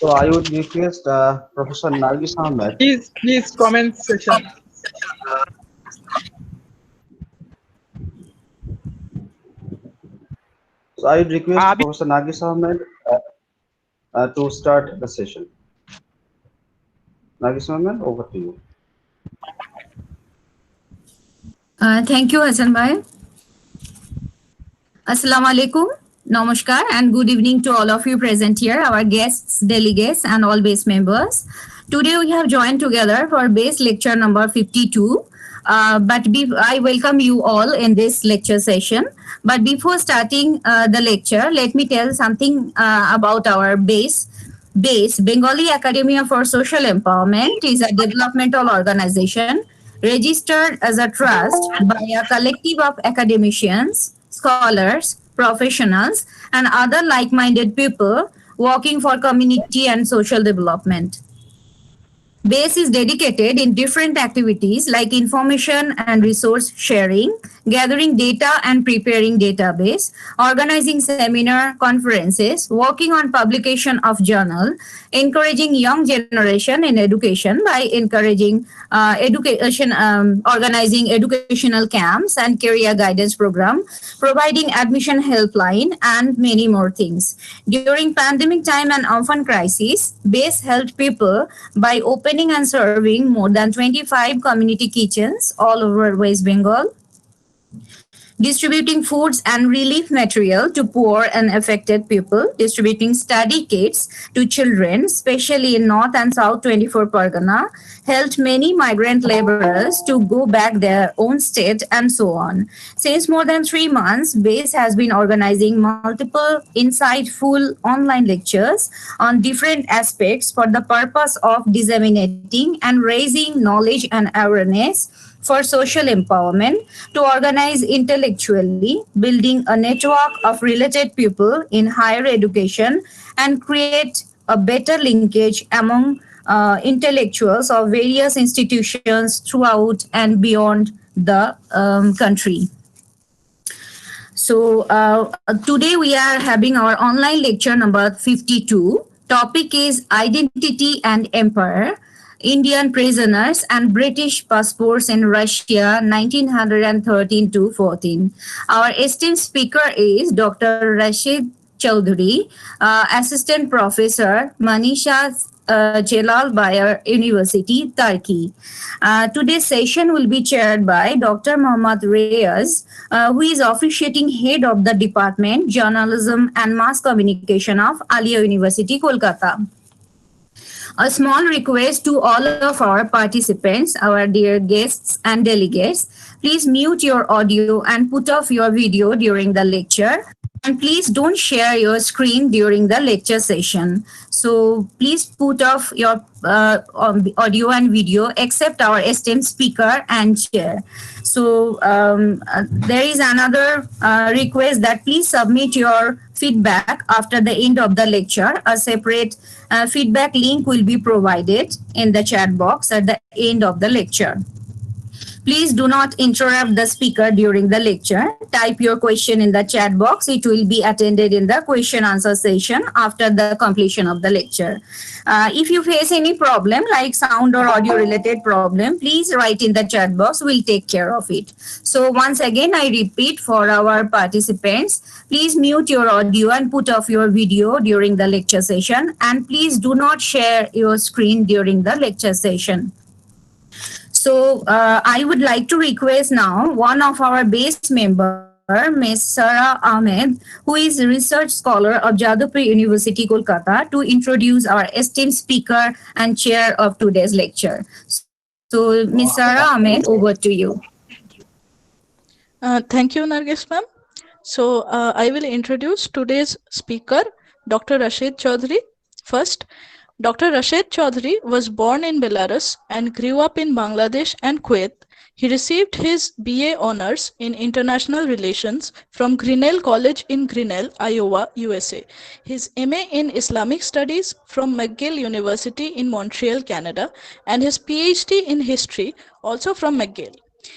So I would request Professor Nargis Ahmed. Please comment section. So I would request Abhi, Professor Nargis Ahmed to start the session. Nargis Ahmed, over to you. Thank you, Hassan Bhai. Assalamu alaikum, namaskar, and good evening to all of you present here, our guests, delegates, and all base members. Today we have joined together for base lecture number 52. I welcome you all in this lecture session. But before starting the lecture, let me tell something about our base. Bengali Academia for Social Empowerment is a developmental organization registered as a trust by a collective of academicians, scholars, professionals, and other like-minded people working for community and social development. BASE is dedicated in different activities like information and resource sharing, gathering data and preparing database, organizing seminar, conferences, working on publication of journal, encouraging young generation in education by encouraging organizing educational camps and career guidance program, providing admission helpline, and many more things. During pandemic time and orphan crisis, BASE helped people by opening and serving more than 25 community kitchens all over West Bengal, distributing foods and relief material to poor and affected people, distributing study kits to children, especially in North and South 24 Pargana, helped many migrant laborers to go back their own state, and so on. Since more than 3 months, BASE has been organizing multiple insightful online lectures on different aspects for the purpose of disseminating and raising knowledge and awareness for social empowerment, to organize intellectually, building a network of related people in higher education, and create a better linkage among intellectuals of various institutions throughout and beyond the country. So today we are having our online lecture number 52. Topic is Identity and Empire, Indian prisoners and British passports in Russia 1913 to 14. Our esteemed speaker is Dr. Rashed Chowdhury, Assistant Professor, Manisa, Celal, Bayar University, Turkey. Today's session will be chaired by Dr. Mohammad Reyes, who is officiating head of the Department, Journalism and Mass Communication of Ali University, Kolkata. A small request to all of our participants, our dear guests and delegates, please mute your audio and put off your video during the lecture. And please don't share your screen during the lecture session. So please put off your audio and video except our esteemed speaker and chair. So there is another request that please submit your feedback after the end of the lecture. A separate feedback link will be provided in the chat box at the end of the lecture. Please do not interrupt the speaker during the lecture. Type your question in the chat box. It will be attended in the question answer session after the completion of the lecture. If you face any problem like sound or audio related problem, please write in the chat box. We'll take care of it. So once again, I repeat for our participants, please mute your audio and put off your video during the lecture session. And please do not share your screen during the lecture session. So I would like to request now one of our base member, Ms. Sara Ahmed, who is a research scholar of Jadavpur University, Kolkata, to introduce our esteemed speaker and chair of today's lecture. So Ms. Sara Ahmed, over to you. Thank you, Nargis ma'am. So I will introduce today's speaker, Dr. Rashed Chowdhury. First, Dr. Rashed Chowdhury was born in Belarus and grew up in Bangladesh and Kuwait. He received his BA honors in International Relations from Grinnell College in Grinnell, Iowa, USA. His MA in Islamic Studies from McGill University in Montreal, Canada, and his PhD in History also from McGill.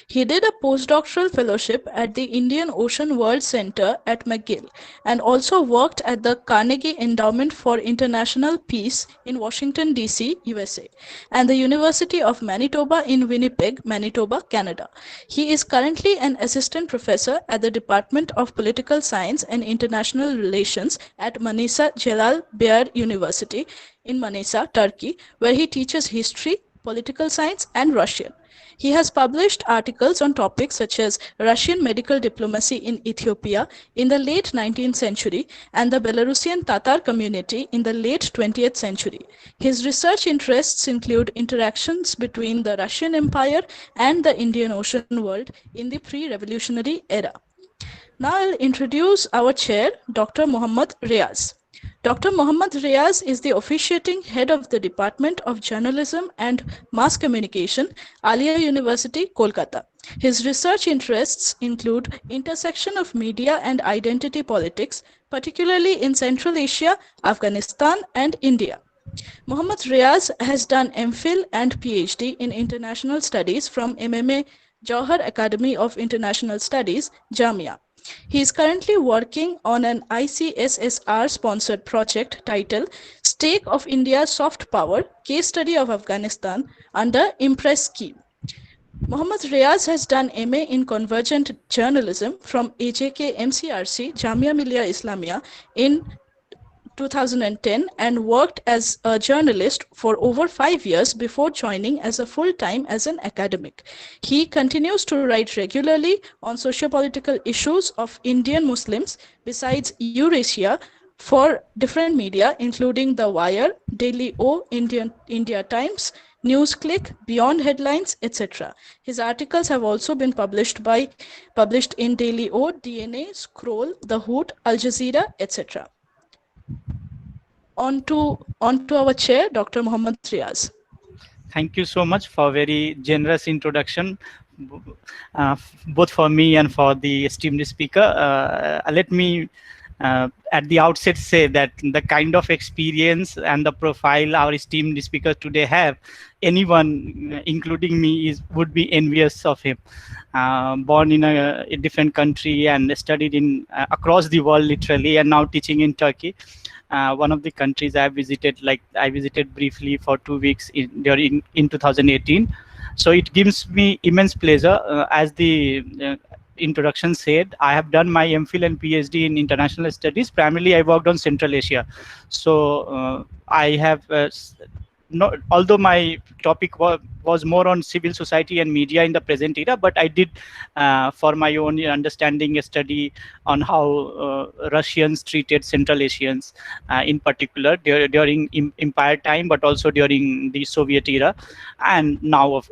He did a postdoctoral fellowship at the Indian Ocean World Center at McGill and also worked at the Carnegie Endowment for International Peace in Washington, D.C., USA, and the University of Manitoba in Winnipeg, Manitoba, Canada. He is currently an assistant professor at the Department of Political Science and International Relations at Manisa Celal Bayar University in Manisa, Turkey, where he teaches history, political science, and Russian. He has published articles on topics such as Russian medical diplomacy in Ethiopia in the late 19th century and the Belarusian Tatar community in the late 20th century. His research interests include interactions between the Russian Empire and the Indian Ocean world in the pre-revolutionary era. Now I'll introduce our chair, Dr. Mohammad Riaz. Dr. Mohammad Riaz is the officiating head of the Department of Journalism and Mass Communication, Alia University, Kolkata. His research interests include intersection of media and identity politics, particularly in Central Asia, Afghanistan, and India. Mohammad Riaz has done MPhil and PhD in International Studies from MMA Jauhar Academy of International Studies, Jamia. He is currently working on an ICSSR-sponsored project titled Stake of India's Soft Power, Case Study of Afghanistan under IMPRESS scheme. Mohammad Riaz has done MA in Convergent Journalism from AJK MCRC, Jamia Millia Islamia in 2010 and worked as a journalist for over 5 years before joining as a full-time as an academic. He continues to write regularly on socio-political issues of Indian Muslims besides Eurasia for different media including The Wire, Daily O, India Times, NewsClick, Beyond Headlines, etc. His articles have also been published in Daily O, DNA, Scroll, The Hoot, Al Jazeera, etc. On to our chair, Dr. Mohammad Riaz. Thank you so much for a very generous introduction, both for me and for the esteemed speaker. Let me at the outset say that the kind of experience and the profile our esteemed speaker today have, anyone, including me, would be envious of him. Born in a different country and studied in across the world literally, and now teaching in Turkey. One of the countries I visited, I visited briefly for 2 weeks in 2018. So it gives me immense pleasure. As the introduction said, I have done my MPhil and PhD in international studies. Primarily, I worked on Central Asia. So I have although my topic was more on civil society and media in the present era, but I did, for my own understanding, a study on how Russians treated Central Asians, in particular during empire time, but also during the Soviet era, and now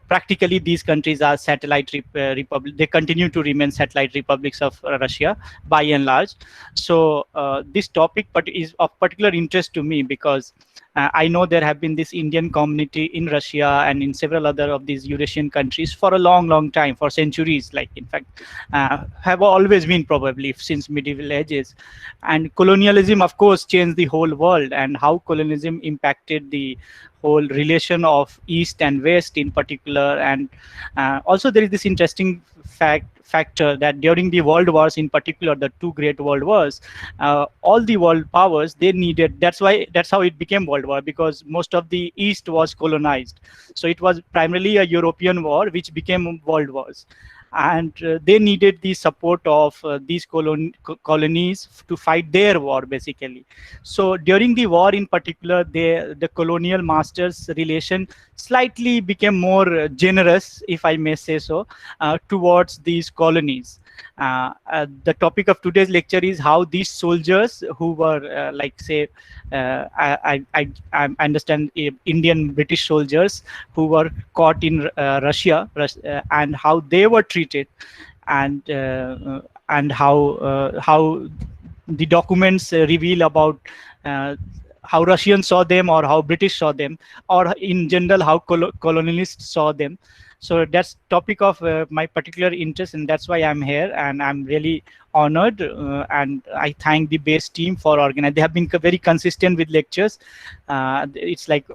practically these countries are satellite republic. They continue to remain satellite republics of Russia by and large. So this topic is of particular interest to me because I know there have been this Indian community in Russia and in several other of these Eurasian countries for a long time, for centuries, in fact, have always been, probably since medieval ages. And colonialism, of course, changed the whole world, and how colonialism impacted the whole relation of East and West in particular. And also there is this interesting factor that during the world wars, in particular the two great world wars, all the world powers, they needed, that's how it became world war, because most of the East was colonized. So it was primarily a European war which became world wars, and they needed the support of these colonies to fight their war, basically. So during the war in particular, the colonial masters relation slightly became more generous, if I may say so, towards these colonies. The topic of today's lecture is how these soldiers who were I understand Indian British soldiers who were caught in Russia, and how they were treated, and how the documents reveal about how Russians saw them, or how British saw them, or in general how colonialists saw them. So that's topic of my particular interest, and that's why I'm here, and I'm really honored, and I thank the base team for organizing. They have been very consistent with lectures. It's like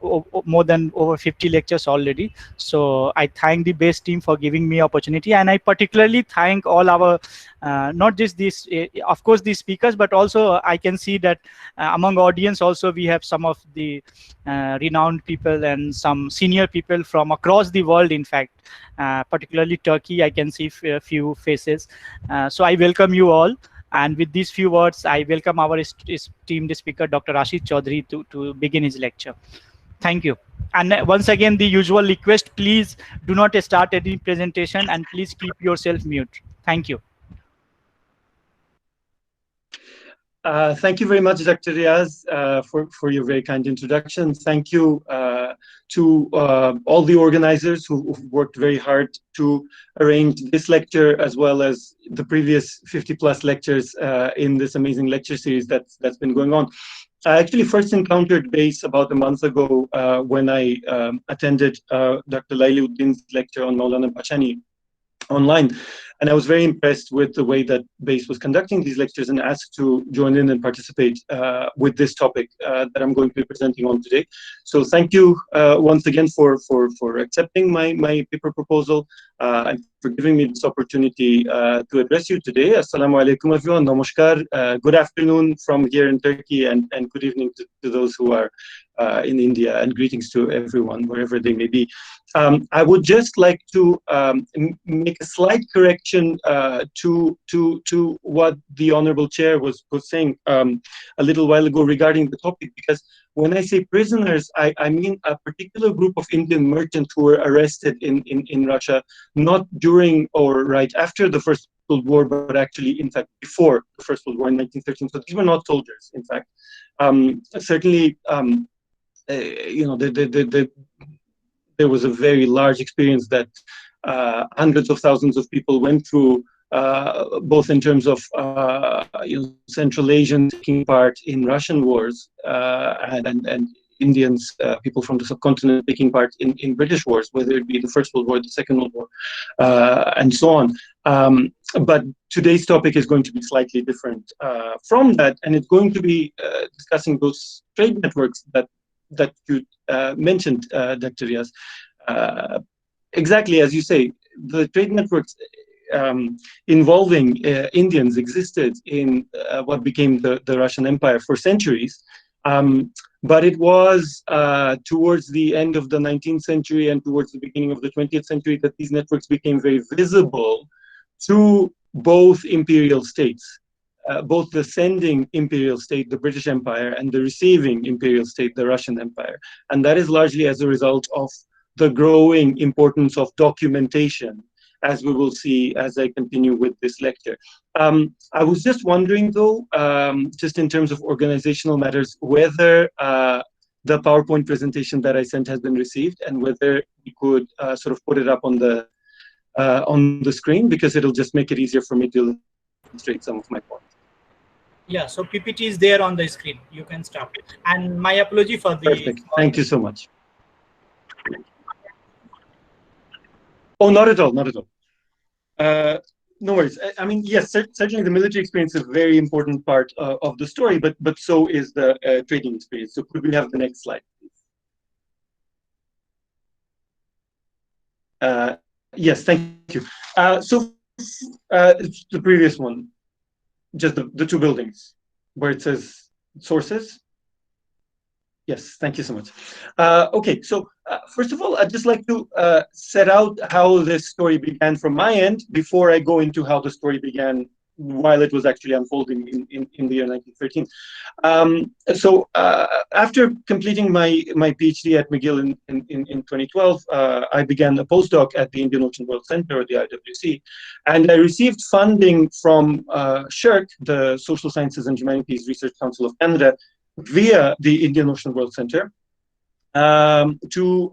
more than over 50 lectures already. So I thank the base team for giving me opportunity, and I particularly thank all our not just this, of course, the speakers, but also I can see that among audience also we have some of the renowned people and some senior people from across the world. In fact, particularly Turkey, I can see a few faces. So I welcome you all. And with these few words, I welcome our esteemed speaker, Dr. Rashid Chaudhary, to begin his lecture. Thank you. And once again, the usual request, please do not start any presentation and please keep yourself mute. Thank you. Thank you very much, Dr. Riaz, for your very kind introduction. Thank you to all the organizers who've worked very hard to arrange this lecture, as well as the previous 50+ lectures in this amazing lecture series that's been going on. I actually first encountered BASE about a month ago when I attended Dr. Lailuddin's lecture on Maulana Bashani online. And I was very impressed with the way that BASE was conducting these lectures, and asked to join in and participate with this topic that I'm going to be presenting on today. So thank you once again for accepting my paper proposal and for giving me this opportunity to address you today. Assalamu alaikum everyone, namaskar, good afternoon from here in Turkey, and good evening to those who are in India, and greetings to everyone wherever they may be. I would just like to make a slight correction to what the Honorable Chair was saying a little while ago regarding the topic, because when I say prisoners, I mean a particular group of Indian merchants who were arrested in Russia, not during or right after the First World War, but actually, in fact, before the First World War in 1913. So these were not soldiers, in fact. Certainly, you know, there was a very large experience that hundreds of thousands of people went through, both in terms of you know, Central Asians taking part in Russian wars, and Indians, people from the subcontinent taking part in British wars, whether it be the First World War, the Second World War, and so on. But today's topic is going to be slightly different from that, and it's going to be discussing those trade networks that you mentioned, Dr. Riaz. Exactly as you say, the trade networks involving Indians existed in what became the Russian Empire for centuries. But it was towards the end of the 19th century and towards the beginning of the 20th century that these networks became very visible to both imperial states. Both the sending imperial state, the British Empire, and the receiving imperial state, the Russian Empire. And that is largely as a result of the growing importance of documentation, as we will see as I continue with this lecture. I was just wondering, though, just in terms of organizational matters, whether the PowerPoint presentation that I sent has been received, and whether we could sort of put it up on the screen, because it'll just make it easier for me to illustrate some of my points. Yeah, so PPT is there on the screen. You can start. And my apology for the... Perfect. Thank you so much. Oh, not at all, not at all. No worries. I mean, yes, certainly the military experience is a very important part of the story, but so is the trading experience. So could we have the next slide, please? Yes, thank you. So the previous one. Just the two buildings where it says sources. Yes, thank you so much. Okay, so first of all, I'd just like to set out how this story began from my end before I go into how the story began while it was actually unfolding in the year 1913. So after completing my PhD at McGill in 2012, I began a postdoc at the Indian Ocean World Center, or the IWC, and I received funding from SHRC, the Social Sciences and Humanities Research Council of Canada, via the Indian Ocean World Center, to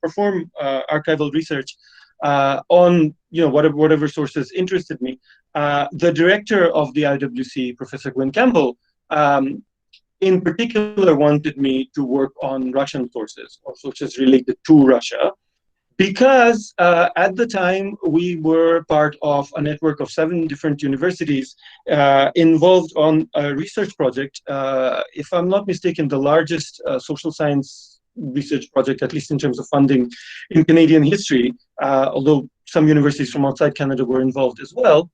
perform archival research on, you know, whatever sources interested me. The director of the IWC, Professor Gwen Campbell, in particular wanted me to work on Russian sources, or sources related to Russia, because at the time we were part of a network of 7 different universities involved on a research project. If I'm not mistaken, the largest social science research project, at least in terms of funding, in Canadian history, although some universities from outside Canada were involved as well.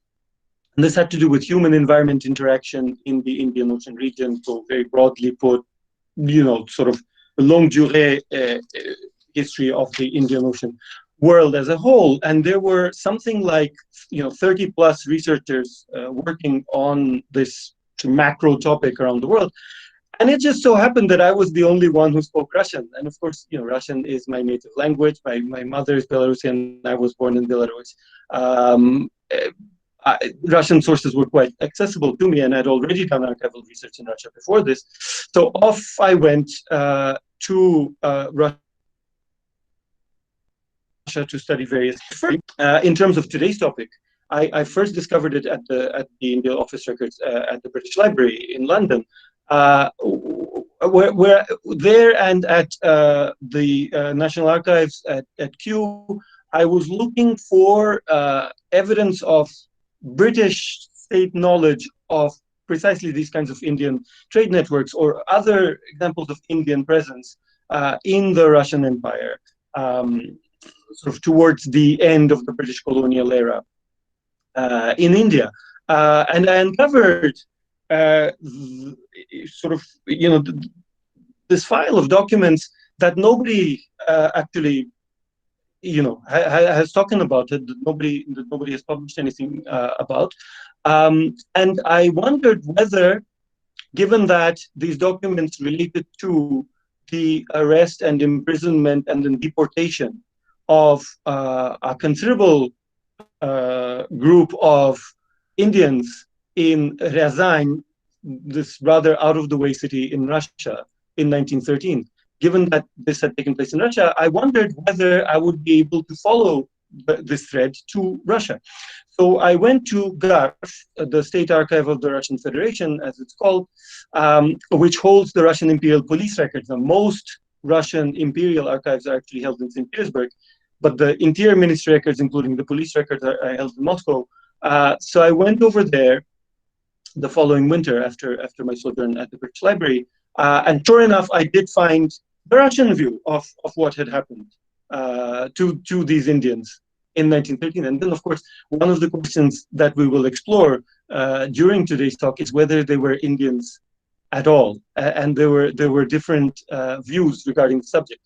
And this had to do with human-environment interaction in the Indian Ocean region. So very broadly put, sort of the longue durée history of the Indian Ocean world as a whole. And there were something like 30 plus researchers working on this macro topic around the world. And it just so happened that I was the only one who spoke Russian. And of course, Russian is my native language. My mother is Belarusian. I was born in Belarus. Russian sources were quite accessible to me, and I'd already done archival research in Russia before this. So off I went to Russia to study various. In terms of today's topic, I first discovered it at the India Office Records at the British Library in London, where there and at the National Archives at Kew, I was looking for evidence of British state knowledge of precisely these kinds of Indian trade networks or other examples of Indian presence in the Russian Empire, sort of towards the end of the British colonial era in India. And I uncovered this file of documents that nobody actually has talked about it, that nobody has published anything about. And I wondered whether, given that these documents related to the arrest and imprisonment and then deportation of a considerable group of Indians in Ryazan, this rather out-of-the-way city in Russia in 1913. Given that this had taken place in Russia, I wondered whether I would be able to follow this thread to Russia. So I went to GARF, the State Archive of the Russian Federation, as it's called, which holds the Russian Imperial Police records. Now, most Russian Imperial archives are actually held in St. Petersburg, but the Interior Ministry records, including the police records, are held in Moscow. So I went over there the following winter after my sojourn at the British Library. And sure enough, I did find the Russian view of what had happened to these Indians in 1913. And then, of course, one of the questions that we will explore during today's talk is whether they were Indians at all. And there were different views regarding the subject.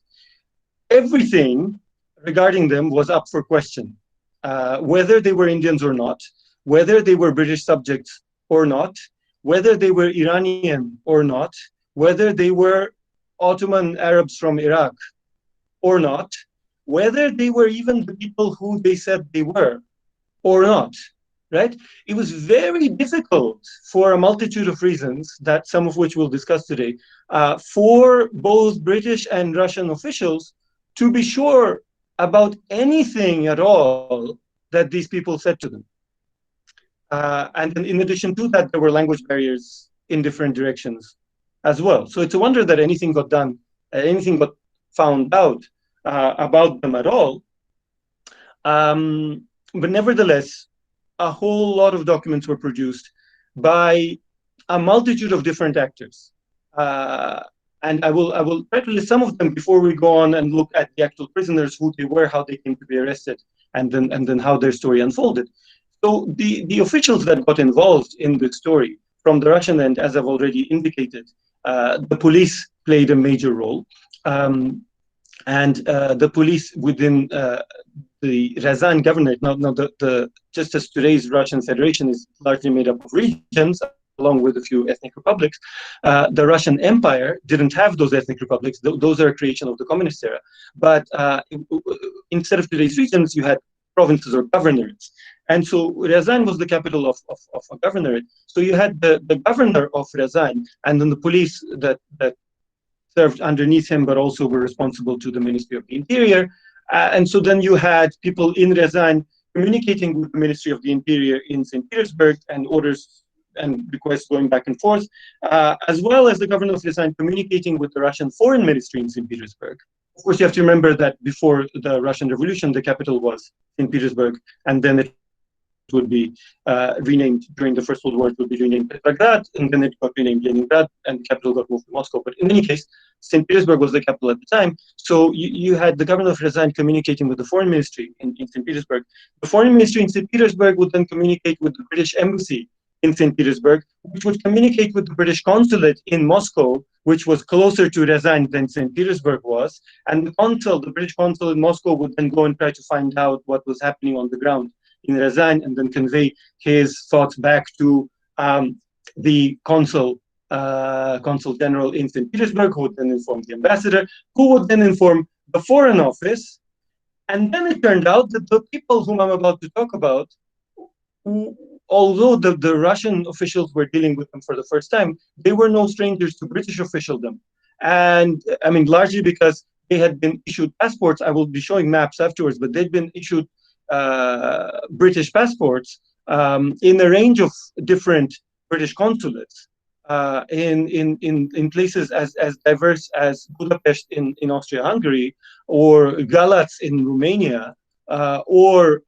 Everything regarding them was up for question. Whether they were Indians or not, whether they were British subjects or not, whether they were Iranian or not, whether they were Ottoman Arabs from Iraq or not, whether they were even the people who they said they were or not, right? It was very difficult for a multitude of reasons, that some of which we'll discuss today, for both British and Russian officials to be sure about anything at all that these people said to them. And in addition to that, there were language barriers in different directions as well. So it's a wonder that anything got done, anything got found out about them at all. But nevertheless, a whole lot of documents were produced by a multitude of different actors. And I will try to list some of them before we go on and look at the actual prisoners, who they were, how they came to be arrested, and then how their story unfolded. So the officials that got involved in the story from the Russian end, as I've already indicated, the police played a major role. And the police within the Ryazan governorate, now just as today's Russian Federation is largely made up of regions, along with a few ethnic republics, the Russian Empire didn't have those ethnic republics. Those are a creation of the communist era. But instead of today's regions, you had provinces or governorates. And so Ryazan was the capital of a governorate. So you had the governor of Ryazan, and then the police that served underneath him, but also were responsible to the Ministry of the Interior. And so then you had people in Ryazan communicating with the Ministry of the Interior in St. Petersburg, and orders and requests going back and forth, as well as the governor of Ryazan communicating with the Russian Foreign Ministry in St. Petersburg Of course, you have to remember that before the Russian Revolution, the capital was St. Petersburg, and then it would be renamed during the First World War. It would be renamed Petrograd, and then it got renamed Leningrad, and the capital got moved to Moscow. But in any case, St. Petersburg was the capital at the time. So you had the governor of Ryazan communicating with the foreign ministry in St. Petersburg. The foreign ministry in St. Petersburg would then communicate with the British embassy in St. Petersburg, which would communicate with the British consulate in Moscow, which was closer to Ryazan than St. Petersburg was. And the British consul in Moscow would then go and try to find out what was happening on the ground in Ryazan, and then convey his thoughts back to the consul general in St. Petersburg, who would then inform the ambassador, who would then inform the Foreign Office. And then it turned out that the people whom I'm about to talk about, although the Russian officials were dealing with them for the first time, they were no strangers to British officialdom. And I mean, largely because they had been issued passports. I will be showing maps afterwards, but they'd been issued British passports in a range of different British consulates in places as diverse as Budapest in Austria-Hungary, or Galatz in Romania, or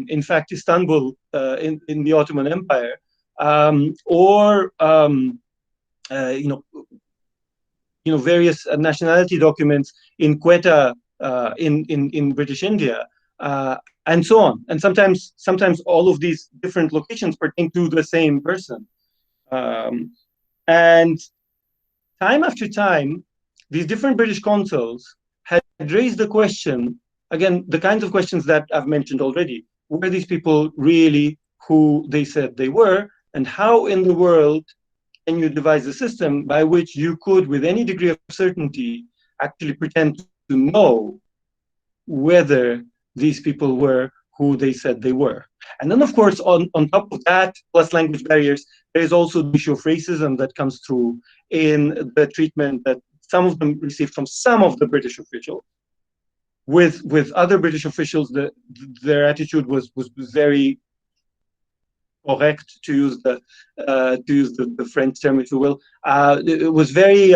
in fact Istanbul in the Ottoman Empire, or various nationality documents in Quetta in British India. And so on. And sometimes all of these different locations pertain to the same person. And time after time, these different British consuls had raised the question, again, the kinds of questions that I've mentioned already. Were these people really who they said they were? And how in the world can you devise a system by which you could, with any degree of certainty, actually pretend to know whether these people were who they said they were? And then, of course, on top of that, plus language barriers, there is also the issue of racism that comes through in the treatment that some of them received from some of the British officials. With other British officials, their attitude was very correct, to use the French term, if you will. It was very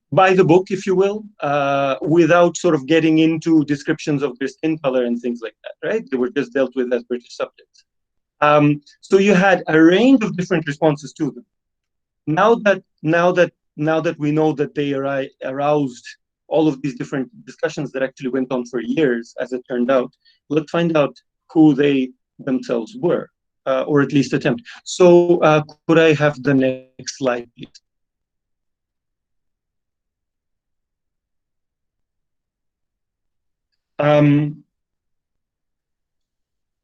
by the book, if you will, without sort of getting into descriptions of their skin color and things like that, right? They were just dealt with as British subjects. So you had a range of different responses to them. Now that we know that they aroused all of these different discussions that actually went on for years, as it turned out, let's find out who they themselves were, or at least attempt. So could I have the next slide, please?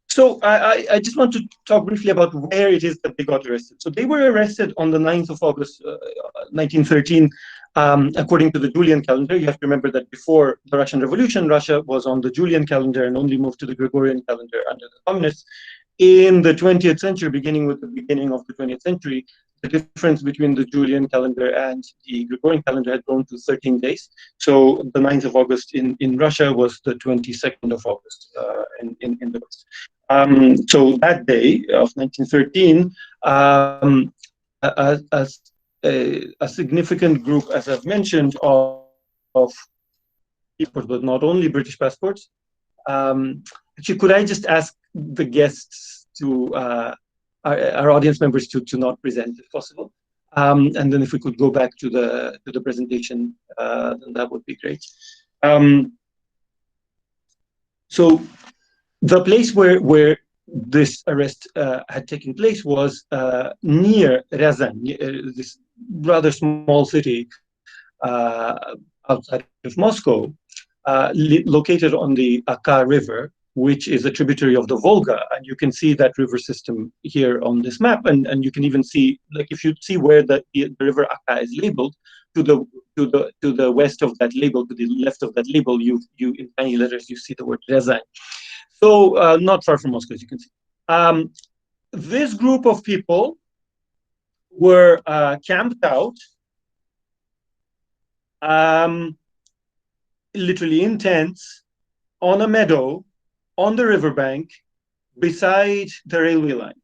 So I just want to talk briefly about where it is that they got arrested. So they were arrested on the 9th of August, 1913, according to the Julian calendar. You have to remember that before the Russian Revolution, Russia was on the Julian calendar and only moved to the Gregorian calendar under the communists. In the 20th century, beginning with the beginning of the 20th century, the difference between the Julian calendar and the Gregorian calendar had grown to 13 days. So the 9th of August in Russia was the 22nd of August in the West. So that day of 1913, a significant group, as I've mentioned, of people, but not only British passports. Actually, could I just ask the guests to our audience members to not present, if possible, and then if we could go back to the presentation, then that would be great. So the place where this arrest had taken place was near Ryazan, this rather small city outside of Moscow, located on the Aka River, which is a tributary of the Volga. And you can see that river system here on this map. And you can even see, like, if you see where the river Aka is labeled, to the west of that label, to the left of that label, you in tiny letters, you see the word Ryazan. So not far from Moscow, as you can see. This group of people were camped out, literally in tents, on a meadow, on the riverbank, beside the railway line.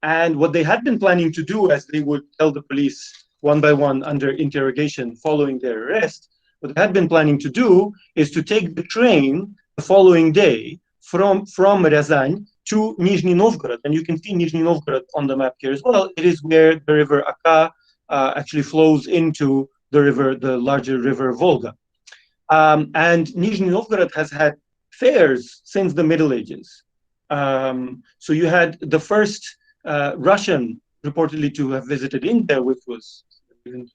And what they had been planning to do, as they would tell the police one by one under interrogation following their arrest, what they had been planning to do is to take the train the following day from Ryazan to Nizhny Novgorod. And you can see Nizhny Novgorod on the map here as well. It is where the river Aka actually flows into the larger river Volga. And Nizhny Novgorod has had fairs since the Middle Ages. So you had the first Russian reportedly to have visited India, which was in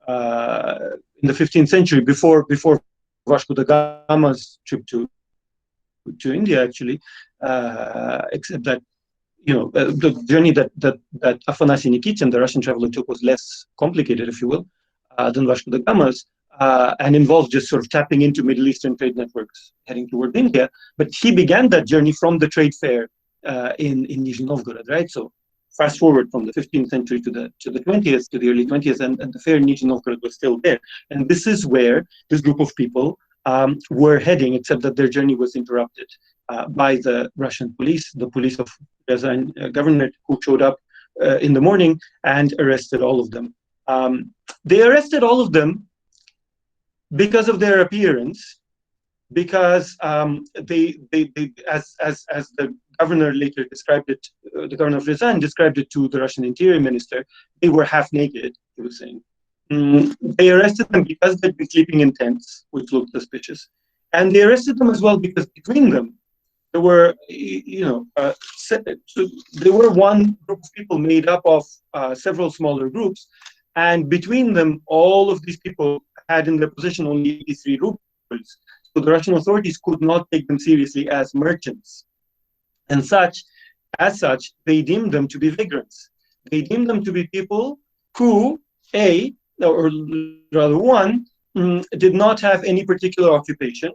the 15th century, before Vasco da Gama's trip to India, actually, except that the journey that Afanasy Nikitin, the Russian traveler, took was less complicated, if you will, than Vasco da Gama's, and involved just sort of tapping into Middle Eastern trade networks heading toward India. But he began that journey from the trade fair in Nizhny Novgorod, right? So fast forward from the 15th century to the 20th, to the early 20th, and the fair in Nizhny Novgorod was still there. And this is where this group of people were heading, except that their journey was interrupted by the Russian police, the police of Ryazan governorate, who showed up in the morning and arrested all of them. They arrested all of them because of their appearance, because they as the governor later described it, the governor of Ryazan described it to the Russian interior minister, they were half naked, he was saying. They arrested them because they'd been sleeping in tents, which looked suspicious. And they arrested them as well because between them, there were, there were one group of people made up of several smaller groups. And between them, all of these people had in their possession only 83 rubles. So the Russian authorities could not take them seriously as merchants. And as such, they deemed them to be vagrants. They deemed them to be people who, or rather one, did not have any particular occupation,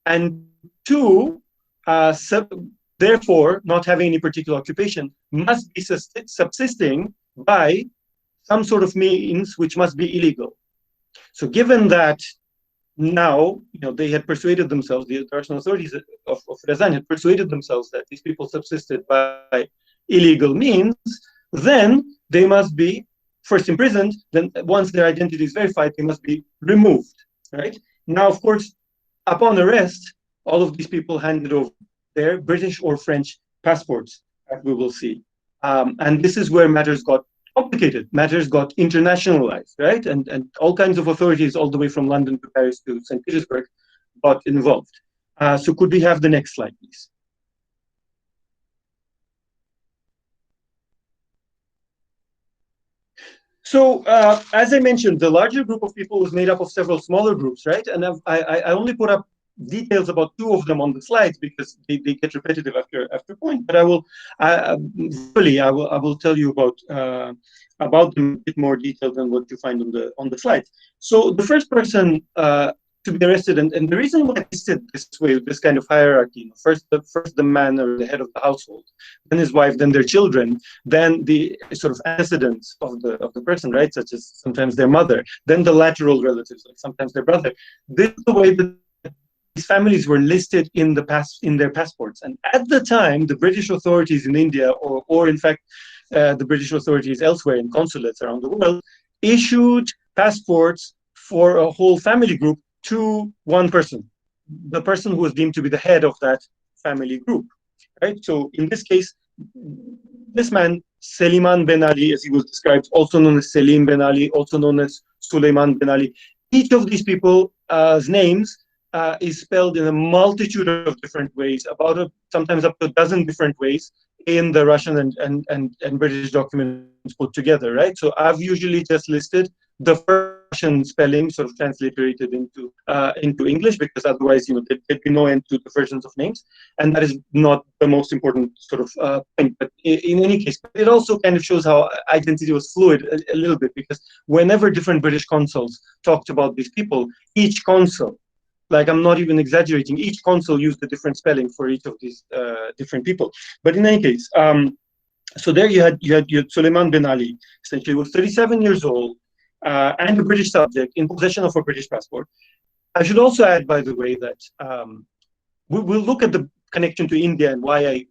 and two, therefore, not having any particular occupation, must be subsisting by some sort of means which must be illegal. So given that now, they had persuaded themselves, the Russian authorities of Ryazan had persuaded themselves that these people subsisted by illegal means, then they must be first imprisoned, then once their identity is verified, they must be removed, right? Now, of course, upon arrest, all of these people handed over their British or French passports, as we will see. And this is where matters got complicated. Matters got internationalized, right? And all kinds of authorities, all the way from London to Paris to St. Petersburg, got involved. So could we have the next slide, please? So, as I mentioned, the larger group of people was made up of several smaller groups, right? And I only put up details about two of them on the slides because they get repetitive after a point. But I will tell you about them in a bit more detail than what you find on the slides. So the first person to be arrested, and the reason why I listed this way, this kind of hierarchy, first the man or the head of the household, then his wife, then their children, then the sort of antecedents of the person, right, such as sometimes their mother, then the lateral relatives, like sometimes their brother. This is the way that these families were listed in their passports. And at the time, the British authorities in India, or in fact, the British authorities elsewhere in consulates around the world, issued passports for a whole family group to one person, the person who was deemed to be the head of that family group, right? So in this case, this man, Seliman Ben Ali, as he was described, also known as Selim Ben Ali, also known as Suleiman Ben Ali, each of these people's names is spelled in a multitude of different ways, sometimes up to a dozen different ways in the Russian and British documents put together, right? So I've usually just listed the first Russian spelling, sort of transliterated into English, because otherwise, there'd be no end to the versions of names, and that is not the most important sort of point. But in any case, it also kind of shows how identity was fluid a little bit, because whenever different British consuls talked about these people, each consul, like I'm not even exaggerating, each consul used a different spelling for each of these different people. But in any case, so there you had Suleiman Ben Ali, essentially was 37 years old, and a British subject in possession of a British passport. I should also add, by the way, that we'll look at the connection to India and why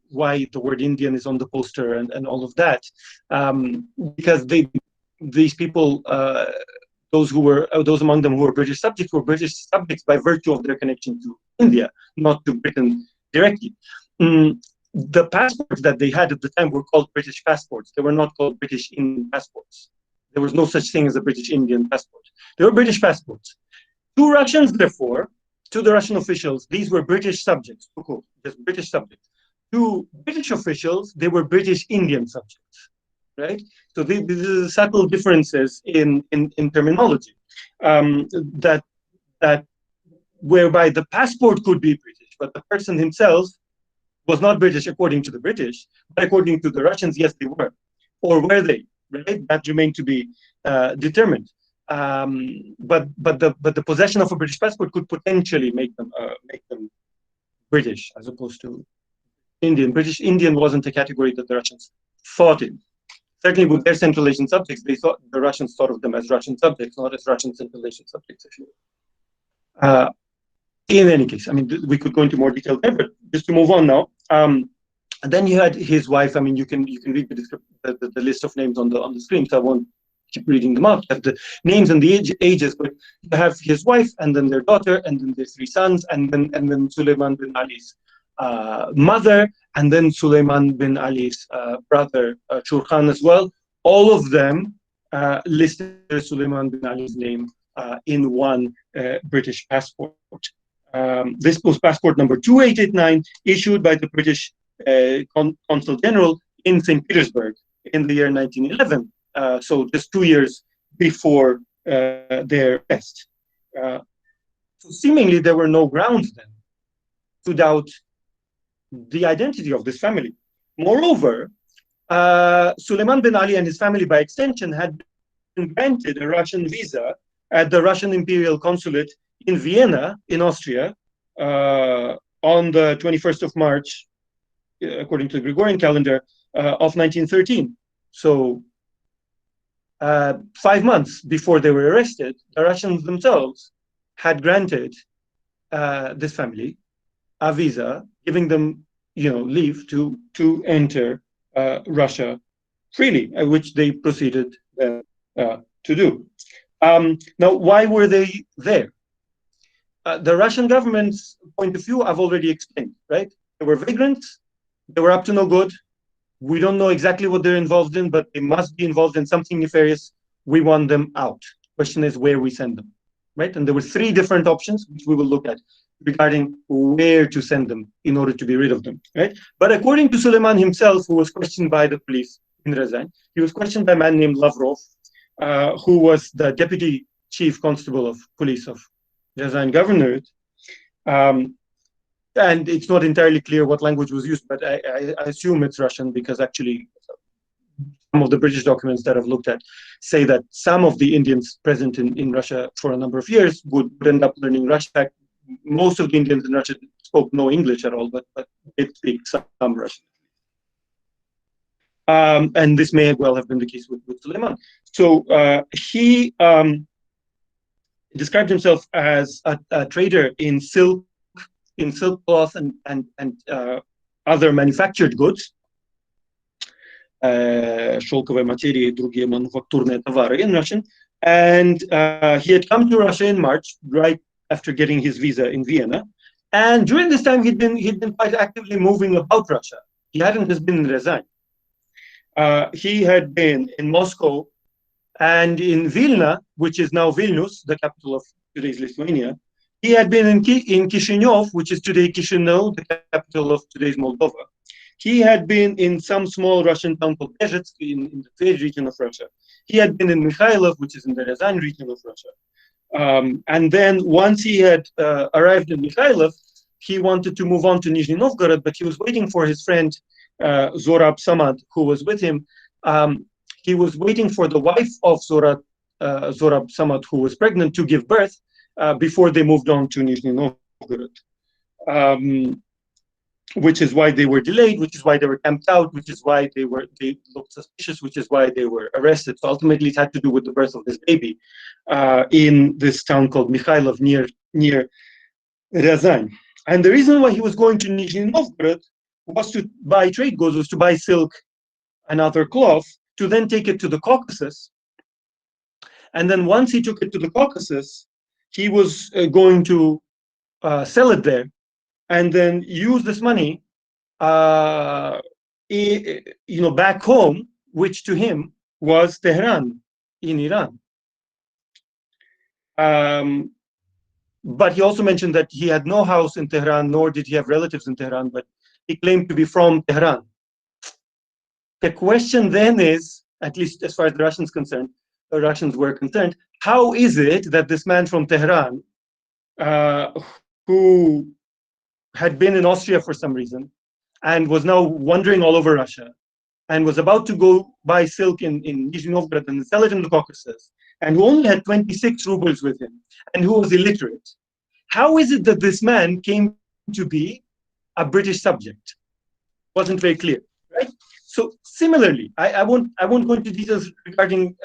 the word Indian is on the poster and all of that, because these people, those among them who were British subjects by virtue of their connection to India, not to Britain directly. The passports that they had at the time were called British passports. They were not called British Indian passports. There was no such thing as a British Indian passport. They were British passports. To Russians, therefore, to the Russian officials, these were British subjects, just British subjects. To British officials, they were British Indian subjects, right? So these are subtle differences in terminology that whereby the passport could be British, but the person himself was not British according to the British, but according to the Russians, yes, they were. Or were they, right? That remained to be determined. But the possession of a British passport could potentially make them British as opposed to Indian. British Indian wasn't a category that the Russians thought in. Certainly with their Central Asian subjects, the Russians thought of them as Russian subjects, not as Russian Central Asian subjects. In any case, I mean, we could go into more detail there, but just to move on now. And then you had his wife. I mean, you can read the list of names on the screen, so I won't keep reading them out. You have the names and the ages, but you have his wife, and then their daughter, and then their 3 sons, and then Suleiman bin Ali's mother, and then Suleiman bin Ali's brother Shurkhan as well. All of them listed Suleiman bin Ali's name in one British passport. This was passport number 2889, issued by the British Consul General in St. Petersburg in the year 1911. So just 2 years before their arrest. So seemingly there were no grounds then to doubt the identity of this family. Moreover, Suleiman bin Ali and his family, by extension, had been granted a Russian visa at the Russian Imperial Consulate in Vienna, in Austria, on the 21st of March, according to the Gregorian calendar, of 1913. So 5 months before they were arrested, the Russians themselves had granted this family a visa, giving them, leave to enter Russia freely, which they proceeded then to do. Now, why were they there? The Russian government's point of view, I've already explained, right? They were vagrants. They were up to no good. We don't know exactly what they're involved in, but they must be involved in something nefarious. We want them out. Question is where we send them, right? And there were 3 different options, which we will look at, regarding where to send them in order to be rid of them, right? But according to Suleiman himself, who was questioned by the police in Ryazan, he was questioned by a man named Lavrov, who was the deputy chief constable of police of Ryazan Governorate. And it's not entirely clear what language was used, but I assume it's Russian, because actually some of the British documents that I've looked at say that some of the Indians present in Russia for a number of years would end up learning Russian. Most of the Indians in Russia spoke no English at all, but did speak some Russian. And this may well have been the case with Suleiman. So he described himself as a trader in silk cloth and other manufactured goods. Шелковые материи и другие мануфактурные товары in Russian. And he had come to Russia in March, right after getting his visa in Vienna. And during this time, he'd been quite actively moving about Russia. He hadn't just been in Ryazan. He had been in Moscow and in Vilna, which is now Vilnius, the capital of today's Lithuania. He had been in Kishinev, which is today Chisinau, the capital of today's Moldova. He had been in some small Russian town called Bezhetsk in the Tver region of Russia. He had been in Mikhailov, which is in the Ryazan region of Russia. And then once he had arrived in Mikhailov, he wanted to move on to Nizhny Novgorod, but he was waiting for his friend Zorab Samad, who was with him. He was waiting for the wife of Zorab Samad, who was pregnant, to give birth before they moved on to Nizhny Novgorod. Which is why they were delayed, which is why they were camped out, which is why they looked suspicious, which is why they were arrested. So ultimately it had to do with the birth of this baby in this town called Mikhailov near Ryazan. And the reason why he was going to Nizhny Novgorod was to buy trade goods, was to buy silk and other cloth, to then take it to the Caucasus And then once he took it to the Caucasus, he was going to sell it there and then use this money back home, which to him was Tehran in Iran. But he also mentioned that he had no house in Tehran, nor did he have relatives in Tehran, but he claimed to be from Tehran. The question then is, at least as far as the Russians were concerned, how is it that this man from Tehran, who had been in Austria for some reason, and was now wandering all over Russia, and was about to go buy silk in Nizhny Novgorod and sell it in the Caucasus, and who only had 26 rubles with him, and who was illiterate, how is it that this man came to be a British subject? Wasn't very clear, right? So similarly, I won't go into details regarding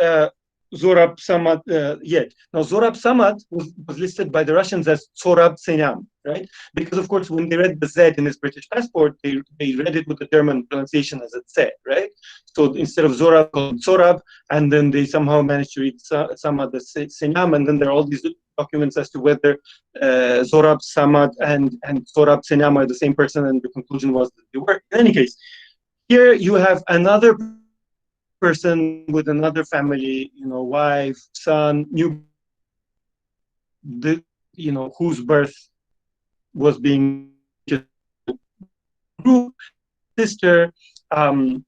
Zorab Samad yet. Now, Zorab Samad was listed by the Russians as Sorab Senyam, right? Because, of course, when they read the Z in his British passport, they read it with the German pronunciation as it said, right? So instead of Zorab, called Sorab, and then they somehow managed to read Samad as Senyam, and then there are all these documents as to whether Zorab Samad and Sorab Senyam are the same person, and the conclusion was that they were. In any case, here you have another person with another family, wife, son, whose birth was being group, sister, and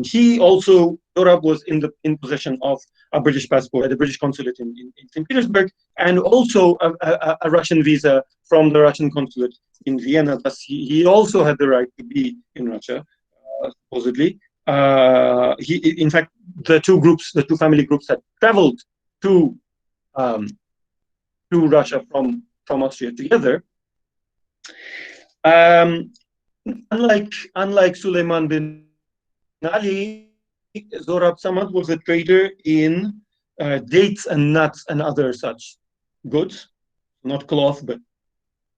he also, Dorab, was in possession of a British passport at the British consulate in St. Petersburg, and also a Russian visa from the Russian consulate in Vienna. Thus, he also had the right to be in Russia, supposedly. In fact, the two family groups had traveled to Russia from Austria together. Unlike Suleiman bin Ali, Zorab Samad was a trader in dates and nuts and other such goods, not cloth, but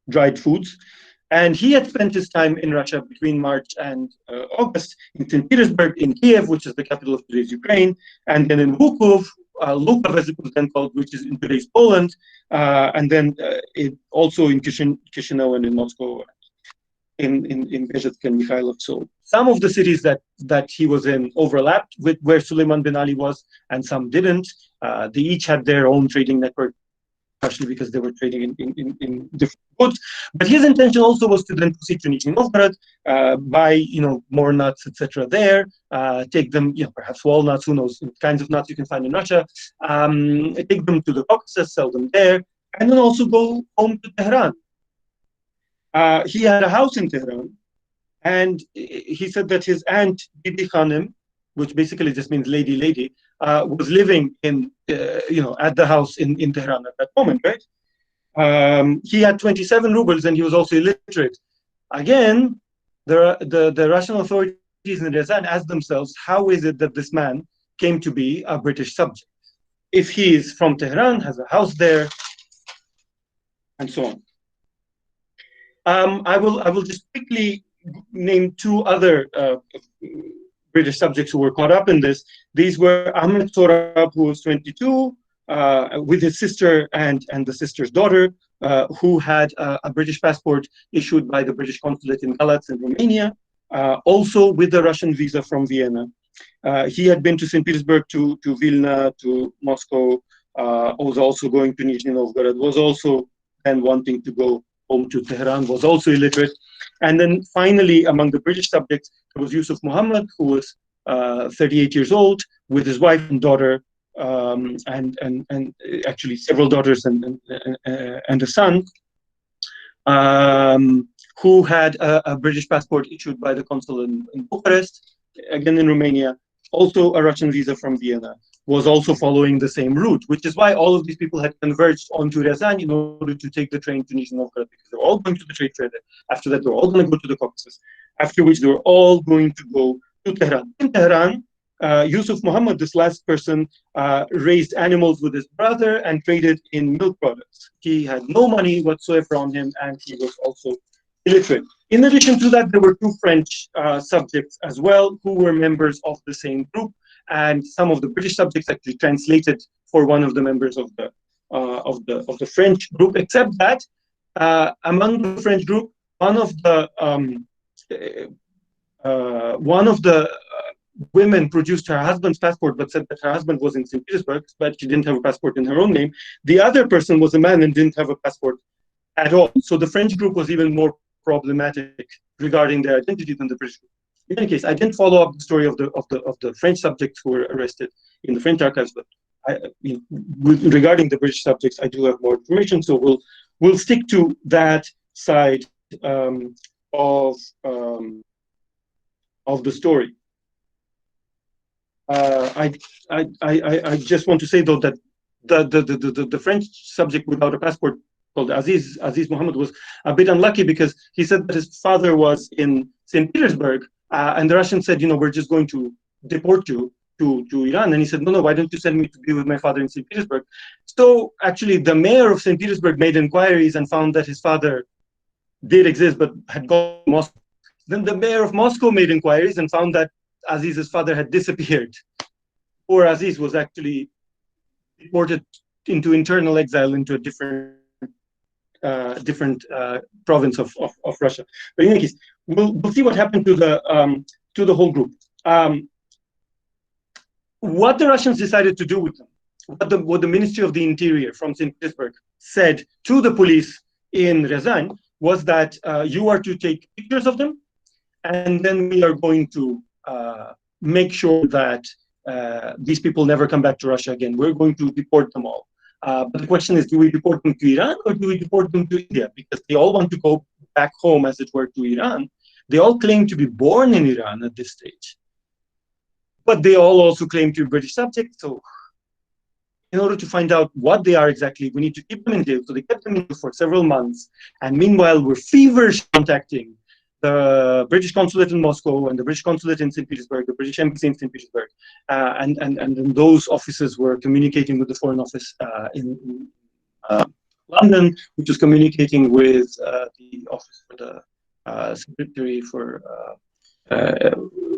dried foods. And he had spent his time in Russia between March and August in St. Petersburg, in Kiev, which is the capital of today's Ukraine, and then in Lukov, as it was then called, which is in today's Poland, and then also in Chisinau and in Moscow, in Bezhetsk and Mikhailov. So some of the cities that he was in overlapped with where Suleiman bin Ali was, and some didn't. They each had their own trading network, partially because they were trading in different goods. But his intention also was to then proceed to Nizhny Novgorod, buy more nuts, etc. there, take them, perhaps walnuts, who knows, kinds of nuts you can find in Russia, take them to the Caucasus, sell them there, and then also go home to Tehran. He had a house in Tehran, and he said that his aunt Bibi Khanim, which basically just means lady, was living in, at the house in Tehran at that moment, right? He had 27 rubles, and he was also illiterate. Again, the Russian authorities in Ryazan asked themselves, how is it that this man came to be a British subject? If he is from Tehran, has a house there, and so on. I will just quickly name two other British subjects who were caught up in this. These were Ahmed Sora, who was 22, with his sister and the sister's daughter, who had a British passport issued by the British consulate in Galatz in Romania, also with a Russian visa from Vienna. He had been to St. Petersburg, to Vilna, to Moscow, was also going to Nizhny Novgorod, was also then wanting to go home to Tehran, was also illiterate. And then finally, among the British subjects, there was Yusuf Muhammad, who was 38 years old, with his wife and daughter, and actually several daughters and a son, who had a British passport issued by the consul in Bucharest, again in Romania, also a Russian visa from Vienna, was also following the same route, which is why all of these people had converged onto Ryazan in order to take the train to Nizhny Novgorod, because they were all going to the trade fair there. After that, they were all going to go to the Caucasus, after which they were all going to go to Tehran. In Tehran, Yusuf Muhammad, this last person, raised animals with his brother and traded in milk products. He had no money whatsoever on him, and he was also illiterate. In addition to that, there were two French subjects as well, who were members of the same group, and some of the British subjects actually translated for one of the members of the French group. Except that among the French group, one of the women produced her husband's passport, but said that her husband was in St. Petersburg, but she didn't have a passport in her own name. The other person was a man and didn't have a passport at all. So the French group was even more problematic regarding their identity than the British group. In any case, I didn't follow up the story of the French subjects who were arrested in the French archives, but regarding the British subjects, I do have more information. So we'll stick to that side of the story. I just want to say though that the French subject without a passport called Aziz Muhammad was a bit unlucky because he said that his father was in St. Petersburg, and the Russians said, we're just going to deport you to Iran. And he said, no, why don't you send me to be with my father in St. Petersburg? So actually the mayor of St. Petersburg made inquiries and found that his father did exist but had gone to Moscow. Then the mayor of Moscow made inquiries and found that Aziz's father had disappeared. Poor Aziz was actually deported into internal exile into a different province of Russia. But in any case, we'll see what happened to the whole group. What the Russians decided to do with them, what the Ministry of the Interior from St. Petersburg said to the police in Ryazan was that you are to take pictures of them, and then we are going to make sure that these people never come back to Russia again. We're going to deport them all. But the question is, do we deport them to Iran or do we deport them to India? Because they all want to go back home, as it were, to Iran. They all claim to be born in Iran at this stage. But they all also claim to be British subjects. So in order to find out what they are exactly, we need to keep them in jail. So they kept them in jail for several months. And meanwhile, we're feverishly contacting the British consulate in Moscow and the British consulate in St. Petersburg, the British embassy in St. Petersburg. And those offices were communicating with the Foreign Office in London, which was communicating with the Office for the Secretary for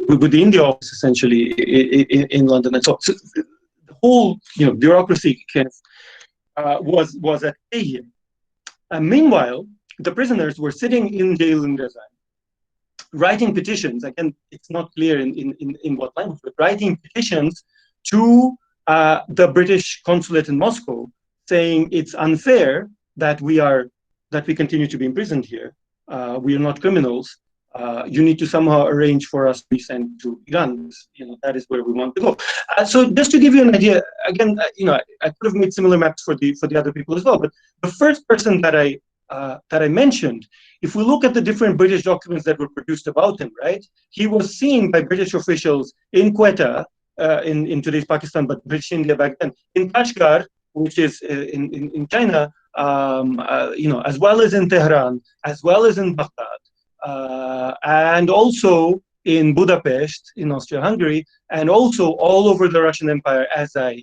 with the India office essentially in London, and so the whole bureaucracy kind of was at play here. Meanwhile, the prisoners were sitting in jail in Ryazan, writing petitions. Again, it's not clear in what language, but writing petitions to the British consulate in Moscow, saying it's unfair that we continue to be imprisoned here. We are not criminals. You need to somehow arrange for us to be sent to Iran. That is where we want to go. So just to give you an idea, again, I could have made similar maps for the other people as well. But the first person that I mentioned, if we look at the different British documents that were produced about him, right, he was seen by British officials in Quetta, in today's Pakistan, but British India back then, in Kashgar, which is in China, as well as in Tehran, as well as in Baghdad. And also in Budapest, in Austria-Hungary, and also all over the Russian Empire, as I've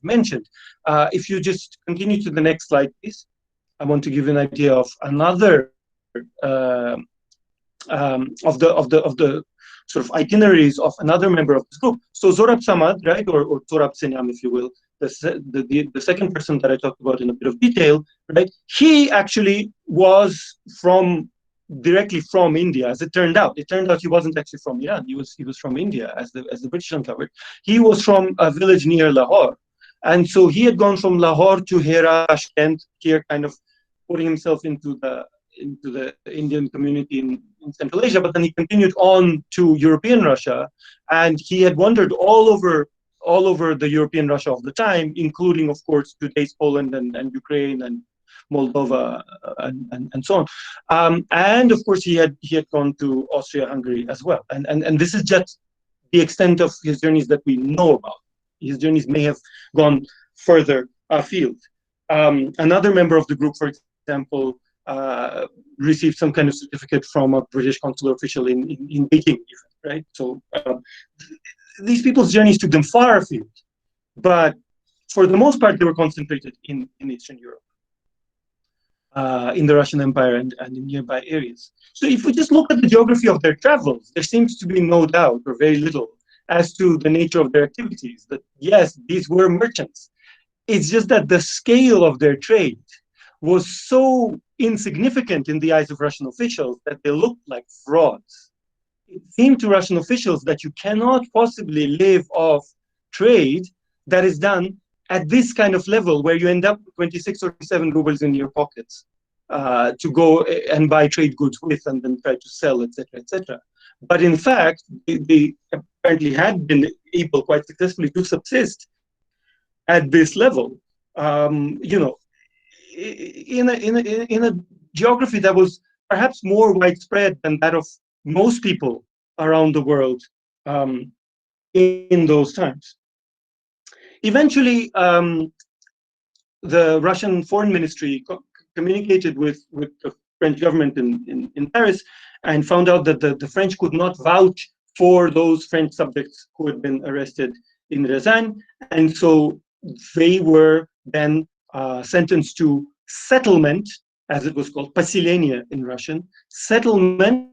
mentioned. If you just continue to the next slide, please. I want to give you an idea of another of the sort of itineraries of another member of this group. So Zorab Samad, right, or Zorab Senyam, if you will, the second person that I talked about in a bit of detail, right? He actually was directly from India, as it turned out. It turned out he wasn't actually from Iran. He was from India, as the British uncovered. He was from a village near Lahore, and so he had gone from Lahore to Hera, Tashkent, here, kind of putting himself into the Indian community in Central Asia. But then he continued on to European Russia, and he had wandered all over the European Russia of the time, including, of course, today's Poland and Ukraine and Moldova and so on. And of course, he had gone to Austria-Hungary as well. And this is just the extent of his journeys that we know about. His journeys may have gone further afield. Another member of the group, for example, received some kind of certificate from a British consular official in Beijing, right? So these people's journeys took them far afield, but for the most part, they were concentrated in Eastern Europe. In the Russian Empire and in nearby areas. So if we just look at the geography of their travels, there seems to be no doubt, or very little, as to the nature of their activities. That yes, these were merchants. It's just that the scale of their trade was so insignificant in the eyes of Russian officials that they looked like frauds. It seemed to Russian officials that you cannot possibly live off trade that is done at this kind of level, where you end up with 26 or 27 rubles in your pockets to go and buy trade goods with and then try to sell, etc., etc. But in fact, they apparently had been able quite successfully to subsist at this level. You know, in a geography that was perhaps more widespread than that of most people around the world in those times. Eventually, the Russian Foreign Ministry communicated with the French government in Paris and found out that the French could not vouch for those French subjects who had been arrested in Ryazan, and so they were then sentenced to settlement, as it was called, поселение in Russian, settlement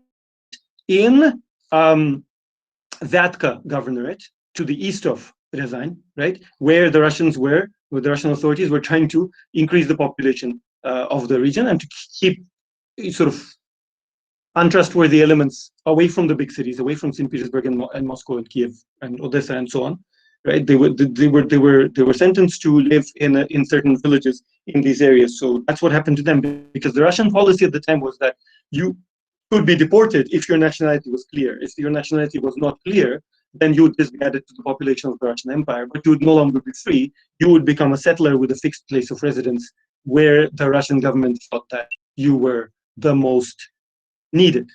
in Vyatka Governorate to the east of Ryazan, right, where the Russians were, where the Russian authorities were trying to increase the population of the region and to keep sort of untrustworthy elements away from the big cities, away from St. Petersburg and Moscow and Kiev and Odessa and so on. Right, they were sentenced to live in certain villages in these areas. So that's what happened to them, because the Russian policy at the time was that you could be deported if your nationality was clear. If your nationality was not clear, then you would just be added to the population of the Russian Empire, but you would no longer be free. You would become a settler with a fixed place of residence where the Russian government thought that you were the most needed.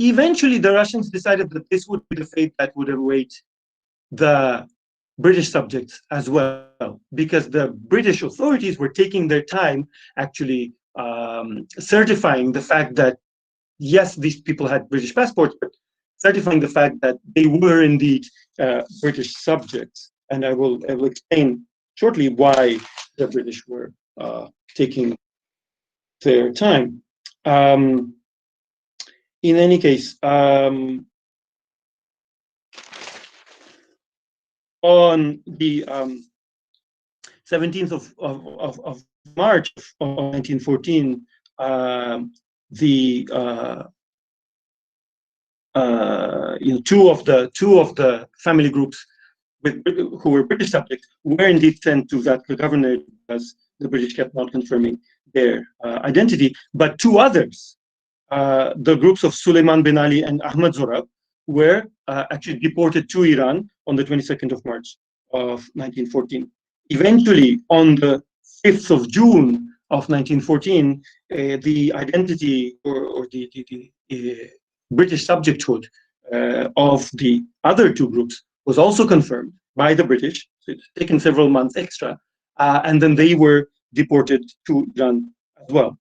Eventually, the Russians decided that this would be the fate that would await the British subjects as well, because the British authorities were taking their time actually certifying the fact that, yes, these people had British passports, but certifying the fact that they were indeed British subjects. And I will explain shortly why the British were taking their time. In any case, on the 17th of March of 1914, two of the family groups who were British subjects were indeed sent to Vyatka Governorate because the British kept not confirming their identity. But two others, the groups of Suleiman bin Ali and Ahmed Sora, were actually deported to Iran on the 22nd of March of 1914. Eventually, on the 5th of June of 1914, the identity or the British subjecthood of the other two groups was also confirmed by the British. So it's taken several months extra, and then they were deported to Iran as well.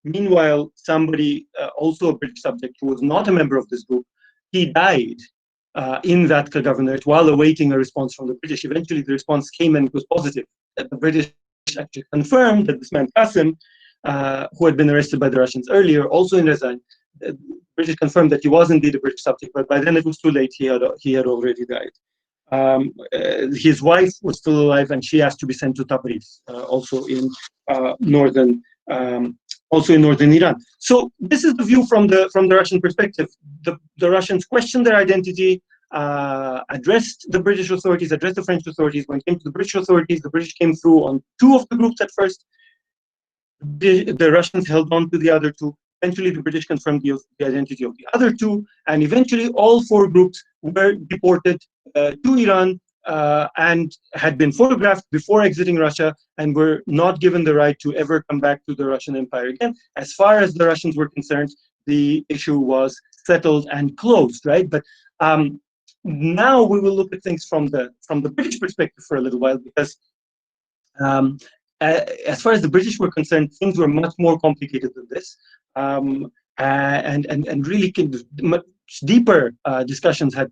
Meanwhile, somebody, also a British subject who was not a member of this group, he died in that governorate while awaiting a response from the British. Eventually, the response came and it was positive. That the British actually confirmed that this man Qasim, who had been arrested by the Russians earlier, also in Ryazan, the British confirmed that he was indeed a British subject, but by then it was too late. He had already died. His wife was still alive, and she asked to be sent to Tabriz, also in northern Iran. So this is the view from the Russian perspective. The Russians questioned their identity, addressed the British authorities, addressed the French authorities. When it came to the British authorities, the British came through on two of the groups at first. The Russians held on to the other two. Eventually, the British confirmed the identity of the other two, and eventually all four groups were deported to Iran and had been photographed before exiting Russia and were not given the right to ever come back to the Russian Empire again. As far as the Russians were concerned, the issue was settled and closed, right? But now we will look at things from the British perspective for a little while, because as far as the British were concerned, things were much more complicated than this, and really much deeper discussions had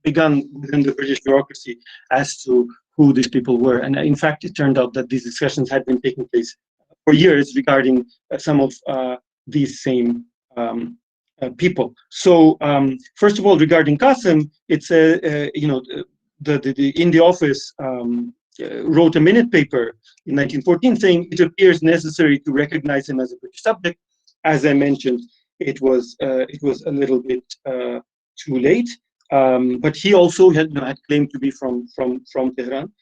begun within the British bureaucracy as to who these people were. And in fact, it turned out that these discussions had been taking place for years regarding some of these same people. So first of all, regarding Qasim, it's in the office wrote a minute paper in 1914 saying it appears necessary to recognize him as a British subject. As I mentioned, it was a little bit too late, but he also had claimed to be from Tehran.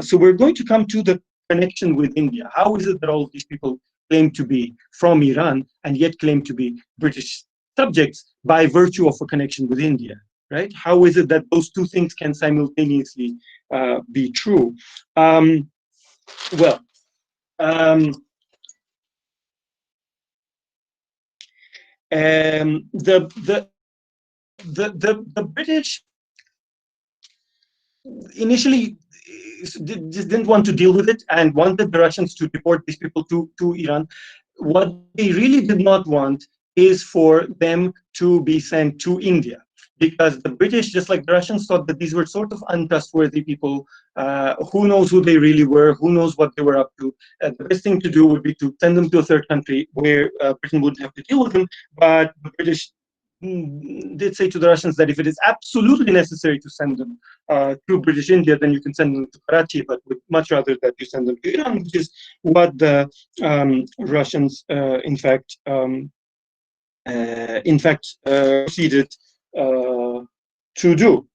So we're going to come to the connection with India. How is it that all of these people claim to be from Iran and yet claim to be British subjects by virtue of a connection with India, right? How is it that those two things can simultaneously be true? The British initially just didn't want to deal with it and wanted the Russians to deport these people to Iran. What they really did not want is for them to be sent to India, because the British, just like the Russians, thought that these were sort of untrustworthy people. Who knows who they really were? Who knows what they were up to? The best thing to do would be to send them to a third country where Britain wouldn't have to deal with them. But the British did say to the Russians that if it is absolutely necessary to send them to British India, then you can send them to Karachi, but would much rather that you send them to Iran, which is what the Russians, in fact, proceeded to do.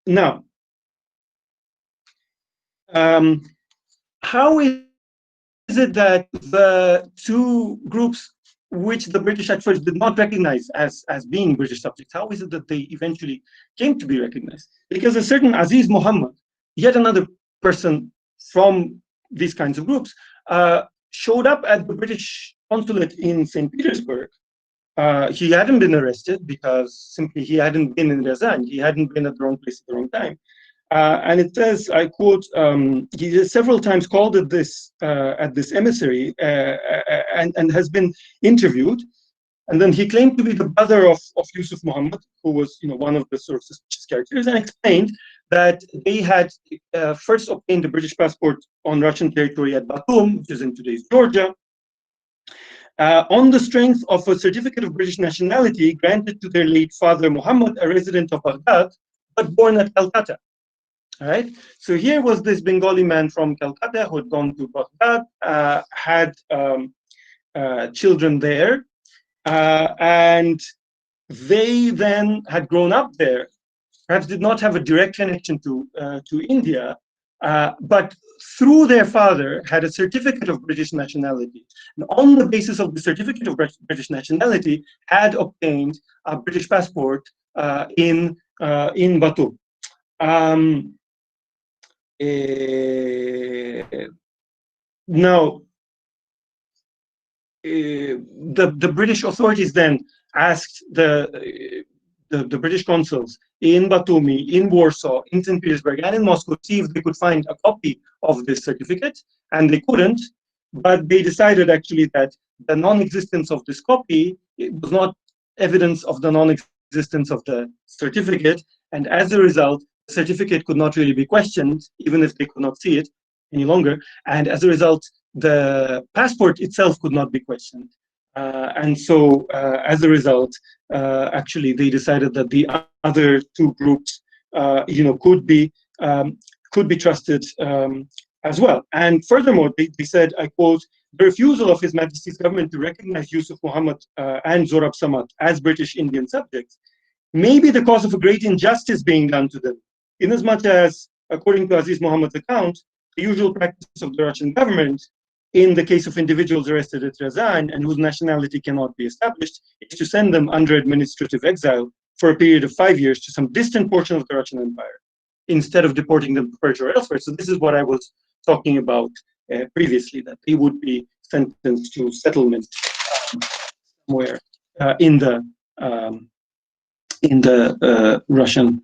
Now, how is it that the two groups which the British at first did not recognize as being British subjects, how is it that they eventually came to be recognized? Because a certain Aziz Muhammad, yet another person from these kinds of groups, showed up at the British consulate in St. Petersburg. He hadn't been arrested because simply he hadn't been in Ryazan. He hadn't been at the wrong place at the wrong time. And it says, I quote, he several times called at this emissary and has been interviewed. And then he claimed to be the brother of Yusuf Muhammad, who was one of the sort of suspicious characters, and explained that they had first obtained a British passport on Russian territory at Batum, which is in today's Georgia, on the strength of a certificate of British nationality granted to their late father Muhammad, a resident of Baghdad, but born at Calcutta. All right. So here was this Bengali man from Calcutta who had gone to Baghdad, had children there, and they then had grown up there. Perhaps did not have a direct connection to India, but through their father had a certificate of British nationality. And on the basis of the certificate of British nationality, had obtained a British passport in Batum. Now, the British authorities then asked the British consuls in Batumi, in Warsaw, in St. Petersburg, and in Moscow to see if they could find a copy of this certificate, and they couldn't. But they decided actually that the non-existence of this copy was not evidence of the non-existence of the certificate, and as a result, the certificate could not really be questioned, even if they could not see it any longer. And as a result, the passport itself could not be questioned. And so, as a result, actually, they decided that the other two groups, could be trusted as well. And furthermore, they said, I quote, "The refusal of His Majesty's government to recognize Yusuf Muhammad and Zorab Samad as British Indian subjects may be the cause of a great injustice being done to them, inasmuch as, according to Aziz Muhammad's account, the usual practice of the Russian government in the case of individuals arrested at Ryazan and whose nationality cannot be established is to send them under administrative exile for a period of 5 years to some distant portion of the Russian Empire, instead of deporting them to Persia or elsewhere." So this is what I was talking about previously, that they would be sentenced to settlement somewhere in the Russian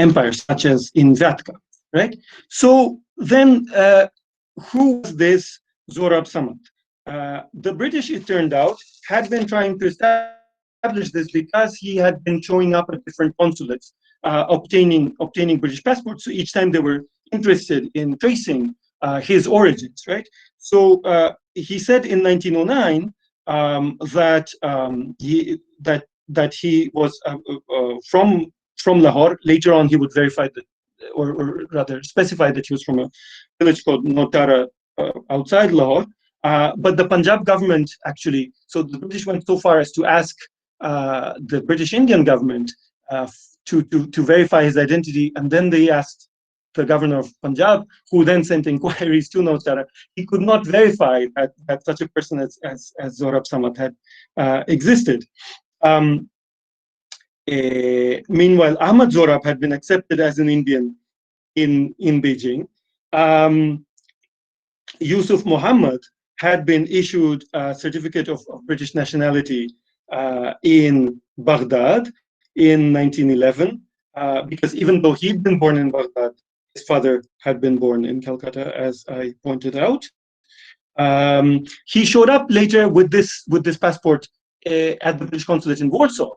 Empire, such as in Vyatka, right? So then, who was this Zorab Samad? The British, it turned out, had been trying to establish this because he had been showing up at different consulates, obtaining British passports. So each time they were interested in tracing his origins, right? So he said in 1909 that he was from Lahore. Later on, he would verify that, or rather specify that he was from a village called Notara outside Lahore. But the Punjab government actually, so the British went so far as to ask the British Indian government to verify his identity, and then they asked the governor of Punjab, who then sent inquiries to Notara. He could not verify that such a person as Zohrab Samad had existed. Meanwhile, Ahmed Sora had been accepted as an Indian in Beijing. Yusuf Muhammad had been issued a certificate of British nationality in Baghdad in 1911, because even though he'd been born in Baghdad, his father had been born in Calcutta, as I pointed out. He showed up later with this passport at the British consulate in Warsaw,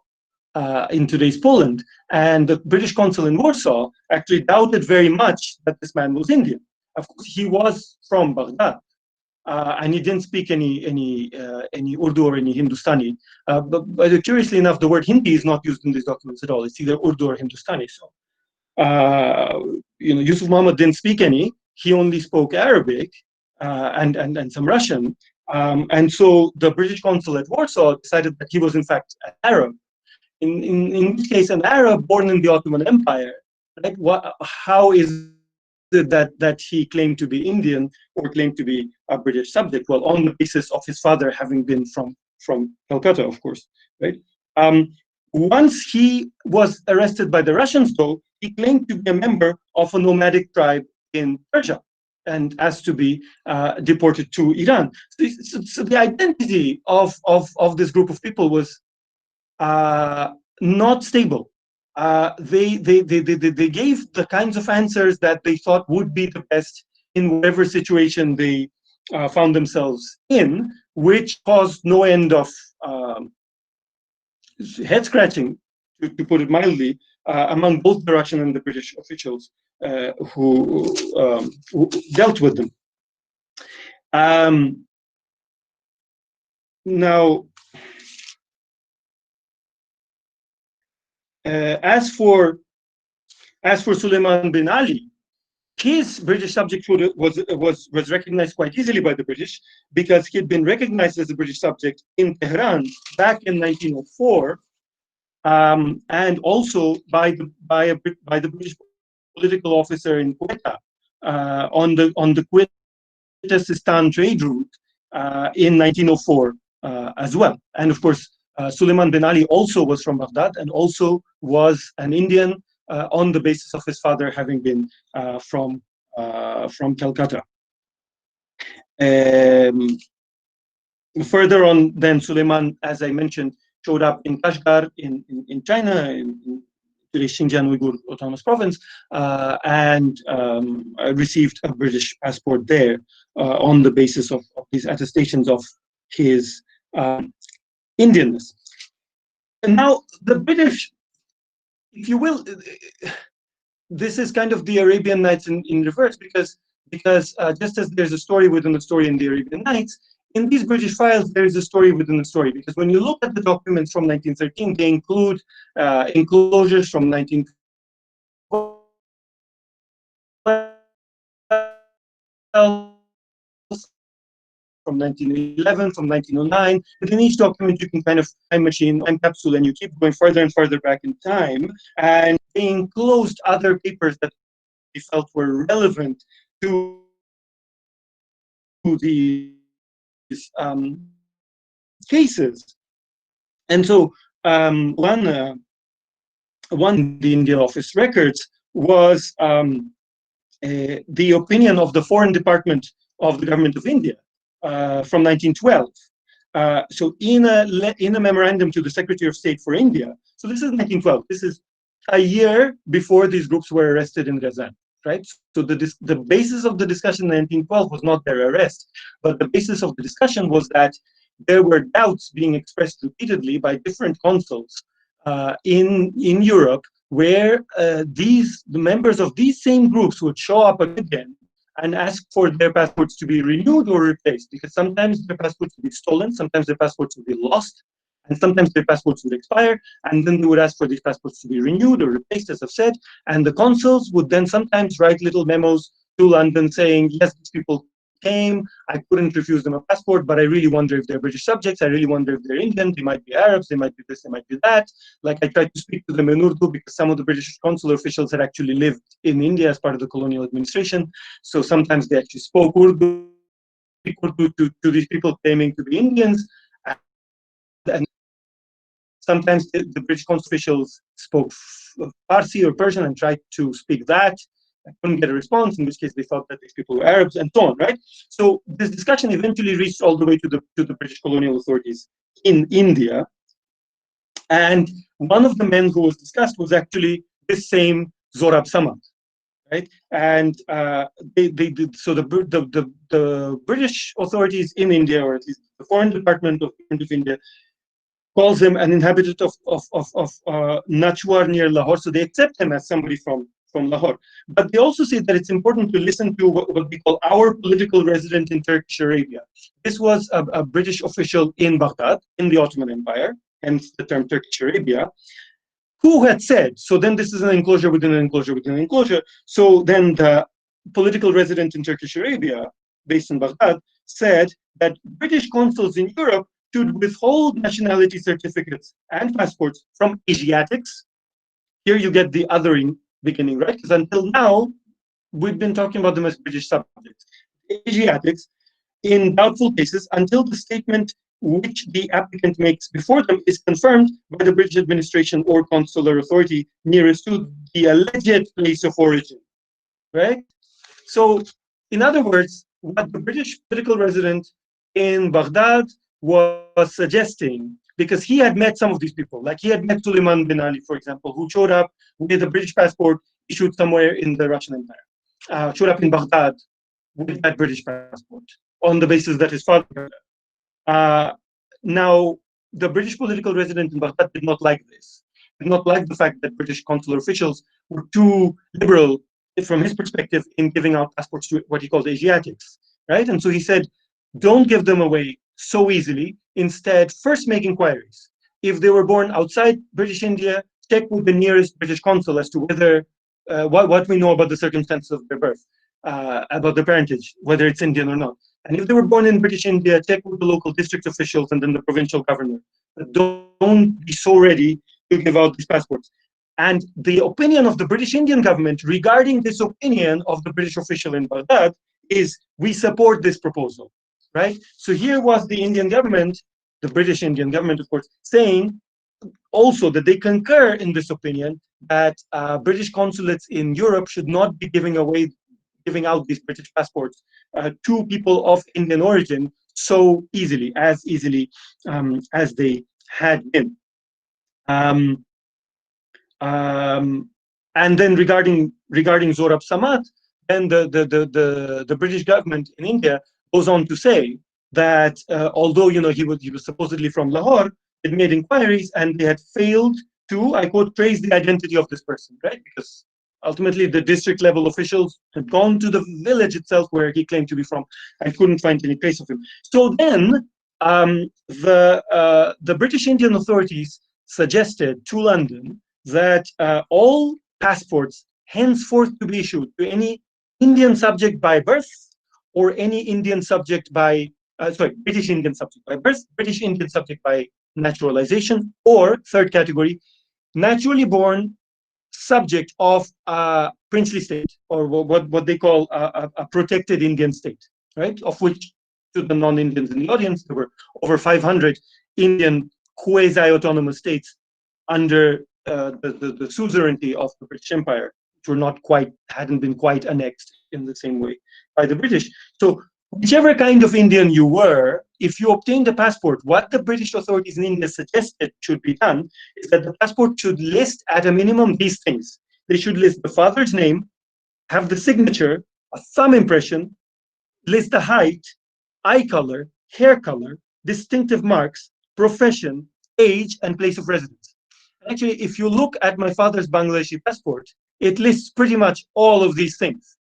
in today's Poland, and the British consul in Warsaw actually doubted very much that this man was Indian. Of course, he was from Baghdad, and he didn't speak any Urdu or any Hindustani. But curiously enough, the word Hindi is not used in these documents at all. It's either Urdu or Hindustani. So, Yusuf Muhammad didn't speak any. He only spoke Arabic and some Russian. And so the British consul at Warsaw decided that he was in fact an Arab. In this case, an Arab born in the Ottoman Empire. Right? How is it that he claimed to be Indian or claimed to be a British subject? Well, on the basis of his father having been from Calcutta, of course. Right? Once he was arrested by the Russians, though, he claimed to be a member of a nomadic tribe in Persia and asked to be deported to Iran. So the identity of this group of people was not stable. They gave the kinds of answers that they thought would be the best in whatever situation they found themselves in, which caused no end of head scratching, to put it mildly, among both the Russian and the British officials who dealt with them. Now, as for Suleiman bin Ali, his British subjecthood was recognized quite easily by the British, because he had been recognized as a British subject in Tehran back in 1904, and also by the British political officer in Quetta on the Quetta-Sistan trade route in 1904 as well. And of course, Suleiman bin Ali also was from Baghdad and also was an Indian on the basis of his father having been from Calcutta. Further on, then Suleiman, as I mentioned, showed up in Kashgar in China, in today's Xinjiang Uyghur Autonomous Province, and received a British passport there on the basis of these attestations of his Indianness. And now the British, if you will, this is kind of the Arabian Nights in reverse, because just as there's a story within a story in the Arabian Nights, in these British files, there is a story within a story, because when you look at the documents from 1913, they include enclosures from 1912, from 1911, from 1909. Within each document, you can kind of time machine, time capsule, and you keep going further and further back in time. And they enclosed other papers that they felt were relevant to these cases. And so one the Indian Office records was the opinion of the Foreign Department of the Government of India from 1912. So in a memorandum to the Secretary of State for India, so this is 1912, this is a year before these groups were arrested in Kazan, right? So the basis of the discussion in 1912 was not their arrest, but the basis of the discussion was that there were doubts being expressed repeatedly by different consuls in Europe, where the members of these same groups would show up again and ask for their passports to be renewed or replaced, because sometimes their passports would be stolen, sometimes their passports would be lost, and sometimes their passports would expire, and then they would ask for these passports to be renewed or replaced, as I've said, and the consuls would then sometimes write little memos to London saying, yes, these people came, I couldn't refuse them a passport, but I really wonder if they're British subjects, I really wonder if they're Indian, they might be Arabs, they might be this, they might be that. Like, I tried to speak to them in Urdu because some of the British consular officials had actually lived in India as part of the colonial administration, so sometimes they actually spoke Urdu to these people claiming to be Indians, and sometimes the British consul officials spoke Farsi or Persian and tried to speak that. I couldn't get a response, in which case they thought that these people were Arabs, and so on, right? So this discussion eventually reached all the way to the British colonial authorities in India. And one of the men who was discussed was actually this same Zorab Samad, right? And they did, so the British authorities in India, or at least the Foreign Department of India, calls him an inhabitant of Nachwar near Lahore. So they accept him as somebody from Lahore. But they also say that it's important to listen to what we call our political resident in Turkish Arabia. This was a British official in Baghdad, in the Ottoman Empire, hence the term Turkish Arabia, who had said, so then this is an enclosure within an enclosure within an enclosure. So then the political resident in Turkish Arabia, based in Baghdad, said that British consuls in Europe should withhold nationality certificates and passports from Asiatics. Here you get the othering beginning, right? Because until now, we've been talking about them as British subjects. Asiatics, in doubtful cases, until the statement which the applicant makes before them is confirmed by the British administration or consular authority nearest to the alleged place of origin, right? So, in other words, what the British political resident in Baghdad was suggesting, because he had met some of these people, like he had met Suleiman bin Ali, for example, who showed up with a British passport issued somewhere in the Russian Empire, showed up in Baghdad with that British passport on the basis that his father. Now, the British political resident in Baghdad did not like this, did not like the fact that British consular officials were too liberal, from his perspective, in giving out passports to what he called Asiatics, right? And so he said, don't give them away so easily. Instead, first make inquiries. If they were born outside British India, check with the nearest British consul as to whether what we know about the circumstances of their birth, about their parentage, whether it's Indian or not. And if they were born in British India, check with the local district officials and then the provincial governor. But don't be so ready to give out these passports. And the opinion of the British Indian government regarding this opinion of the British official in Baghdad is, we support this proposal, right? So here was the Indian government, the British Indian government, of course, saying also that they concur in this opinion that British consulates in Europe should not be giving out these British passports to people of Indian origin so easily, as they had been. And then regarding Zorab Samad, then the British government in India goes on to say that although he was supposedly from Lahore, it made inquiries and they had failed to, I quote, trace the identity of this person, right? Because ultimately the district level officials had gone to the village itself where he claimed to be from and couldn't find any trace of him. So then the British Indian authorities suggested to London that all passports henceforth to be issued to any Indian subject by birth or any Indian subject by, British Indian subject by birth, British Indian subject by naturalization, or third category, naturally born subject of a princely state, or what they call a protected Indian state, right? Of which, to the non-Indians in the audience, there were over 500 Indian quasi-autonomous states under the suzerainty of the British Empire, which hadn't been quite annexed in the same way by the British. So whichever kind of Indian you were, if you obtained a passport, what the British authorities in India suggested should be done is that the passport should list at a minimum these things. They should list the father's name, have the signature, a thumb impression, list the height, eye color, hair color, distinctive marks, profession, age, and place of residence. Actually, if you look at my father's Bangladeshi passport, it lists pretty much all of these things.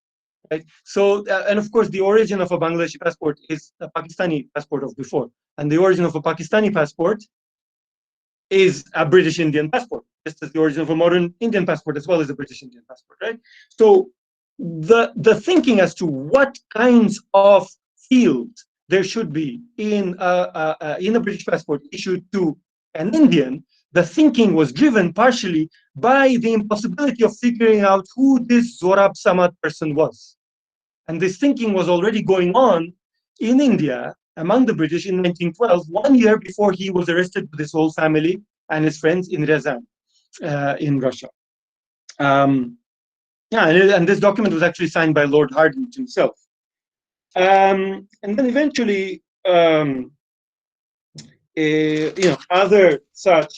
right? So, and of course, the origin of a Bangladeshi passport is a Pakistani passport of before, and the origin of a Pakistani passport is a British Indian passport, just as the origin of a modern Indian passport as well as a British Indian passport, right? So the thinking as to what kinds of fields there should be in a British passport issued to an Indian, the thinking was driven partially by the impossibility of figuring out who this Zorab Samad person was. And this thinking was already going on in India among the British in 1912, 1 year before he was arrested with his whole family and his friends in Ryazan, in Russia. Yeah, and this document was actually signed by Lord Hardinge himself. And then eventually, other such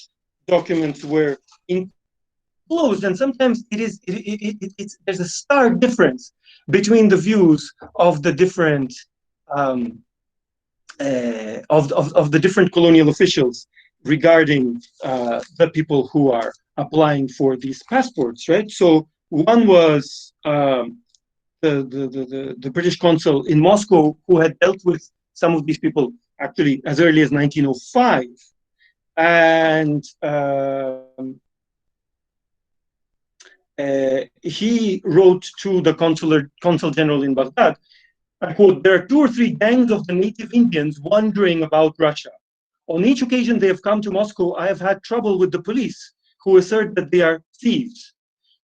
documents were enclosed, and sometimes there's a stark difference between the views of the different of the different colonial officials regarding the people who are applying for these passports, right? So one was the British consul in Moscow, who had dealt with some of these people actually as early as 1905, and he wrote to the consul general in Baghdad, I quote, "There are 2 or 3 gangs of the native Indians wandering about Russia. On each occasion they have come to Moscow, I have had trouble with the police, who assert that they are thieves.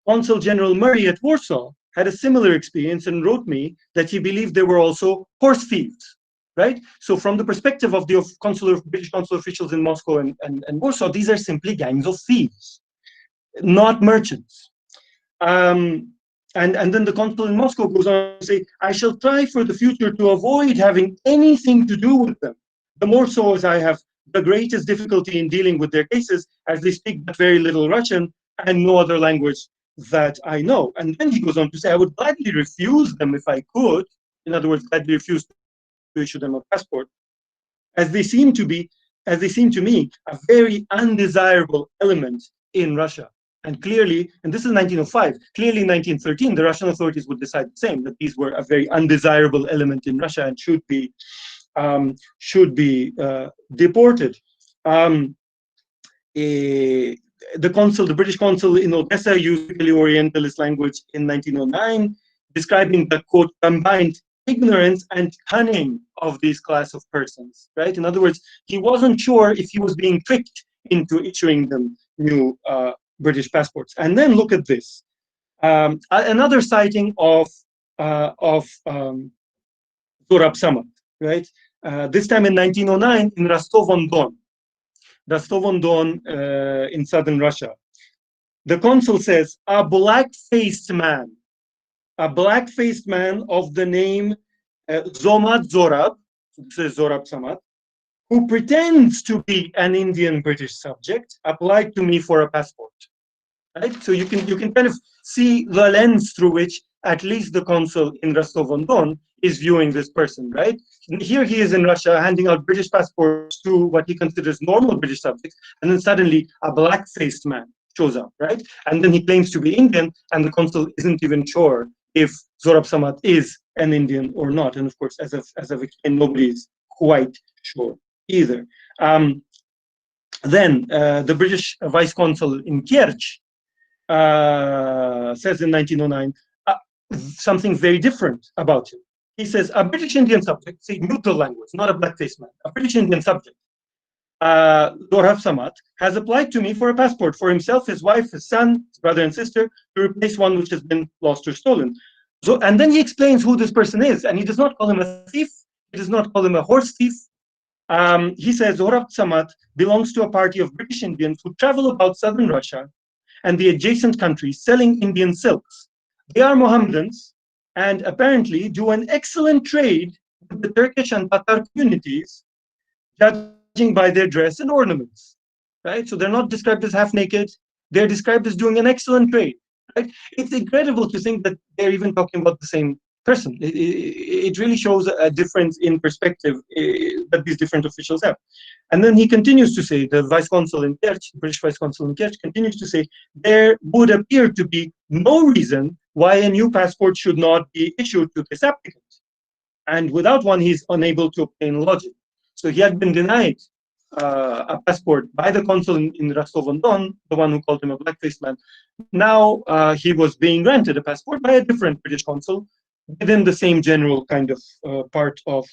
Consul General Murray at Warsaw had a similar experience and wrote me that he believed there were also horse thieves," right? So from the perspective of the British consular officials in Moscow and Warsaw, these are simply gangs of thieves, not merchants. And then the consul in Moscow goes on to say, "I shall try for the future to avoid having anything to do with them, the more so as I have the greatest difficulty in dealing with their cases, as they speak but very little Russian and no other language that I know." And then he goes on to say, "I would gladly refuse them if I could," in other words, gladly refuse to issue them a passport, as they seem to me, a very undesirable element in Russia. And clearly, and this is 1905, clearly in 1913, the Russian authorities would decide the same, that these were a very undesirable element in Russia and should be deported. The British consul in Odessa used Orientalist language in 1909, describing the, quote, combined ignorance and cunning of these class of persons, right? In other words, he wasn't sure if he was being tricked into issuing them new British passports. And then look at this. Another sighting of Zorab Samad, right? This time in 1909 in Rostov-on-Don. Rostov-on-Don in southern Russia. The consul says, a black-faced man of the name Zomad Zorab, this is Zorab Samad, who pretends to be an Indian British subject, applied to me for a passport. Right? So you can kind of see the lens through which at least the consul in Rostov-on-Don is viewing this person, right? Here he is in Russia handing out British passports to what he considers normal British subjects, and then suddenly a black-faced man shows up, right? And then he claims to be Indian, and the consul isn't even sure if Zorab Samad is an Indian or not. And of course, as I've explained, nobody is quite sure either. Then the British vice consul in Kerch says in 1909 something very different about him. He says, a British Indian subject, see, neutral language, not a black-faced man, a British Indian subject, Zorab Samad, has applied to me for a passport for himself, his wife, his son, his brother and sister, to replace one which has been lost or stolen. So, and then he explains who this person is, and he does not call him a thief, he does not call him a horse thief. He says Zorab Samad belongs to a party of British Indians who travel about southern Russia and the adjacent countries selling Indian silks. They are Mohammedans and apparently do an excellent trade with the Turkish and Tatar communities, judging by their dress and ornaments, right? So they're not described as half naked, they're described as doing an excellent trade, right? It's incredible to think that they're even talking about the same person. It really shows a difference in perspective that these different officials have. And then he continues to say, the vice consul in Kerch, the British vice consul in Kerch, continues to say, there would appear to be no reason why a new passport should not be issued to this applicant. And without one, he's unable to obtain lodging. So he had been denied a passport by the consul in Rostov-on-Don, the one who called him a black-faced man. Now he was being granted a passport by a different British consul within the same general kind of part of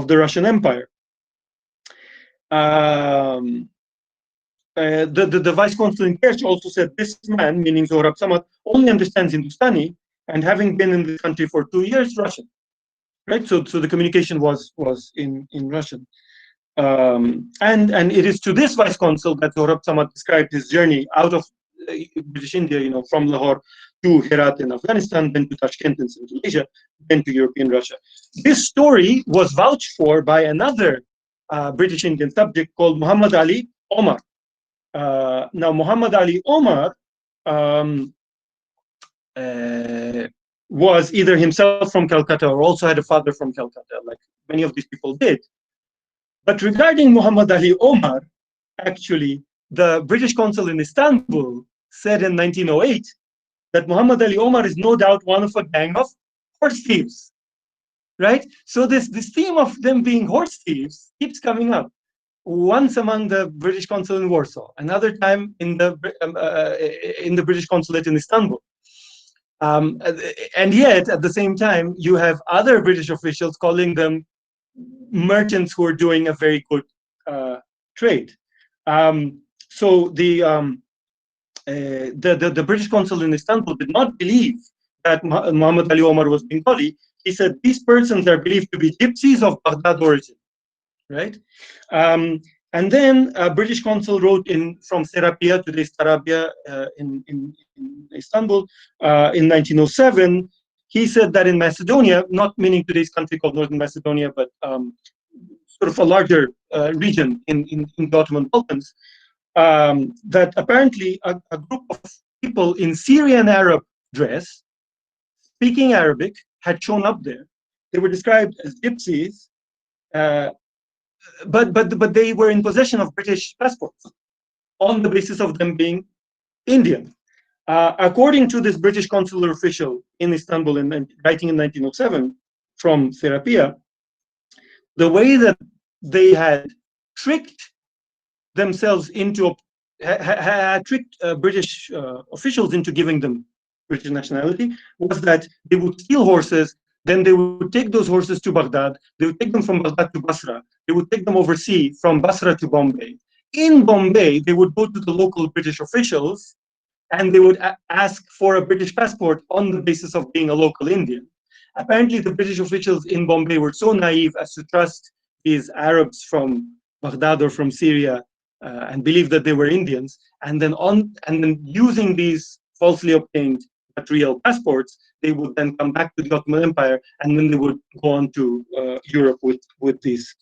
the Russian Empire. The vice consul in Kerch also said, this man, meaning Zohrab Samad, only understands Hindustani, and having been in the country for 2 years, Russian. Right, so the communication was in Russian, and it is to this vice consul that Zohrab Samad described his journey out of British India, from Lahore to Herat in Afghanistan, then to Tashkent in Central Asia, then to European Russia. This story was vouched for by another British Indian subject called Muhammad Ali Omar. Now, Muhammad Ali Omar was either himself from Calcutta or also had a father from Calcutta, like many of these people did. But regarding Muhammad Ali Omar, actually, the British consul in Istanbul said in 1908 that Muhammad Ali Omar is no doubt one of a gang of horse thieves, right? So this theme of them being horse thieves keeps coming up. Once among the British consul in Warsaw, another time in the British consulate in Istanbul. And yet, at the same time, you have other British officials calling them merchants who are doing a very good trade. So the British consul in Istanbul did not believe that Muhammad Ali Omar was Bengali. He said these persons are believed to be gypsies of Baghdad origin, right? And then a British consul wrote from Serapia, today's Tarabya, in Istanbul, in 1907. He said that in Macedonia, not meaning today's country called Northern Macedonia, but sort of a larger region in the Ottoman Balkans, that apparently a group of people in Syrian Arab dress, speaking Arabic, had shown up there. They were described as gypsies, but they were in possession of British passports on the basis of them being Indian. According to this British consular official in Istanbul, and writing in 1907 from Serapia, the way that they had tricked themselves into, had tricked British officials into giving them British nationality was that they would steal horses, then they would take those horses to Baghdad, they would take them from Baghdad to Basra, they would take them overseas from Basra to Bombay. In Bombay, they would go to the local British officials and they would ask for a British passport on the basis of being a local Indian. Apparently, the British officials in Bombay were so naive as to trust these Arabs from Baghdad or from Syria and believe that they were Indians, and then using these falsely obtained but real passports, they would then come back to the Ottoman Empire, and then they would go on to Europe with these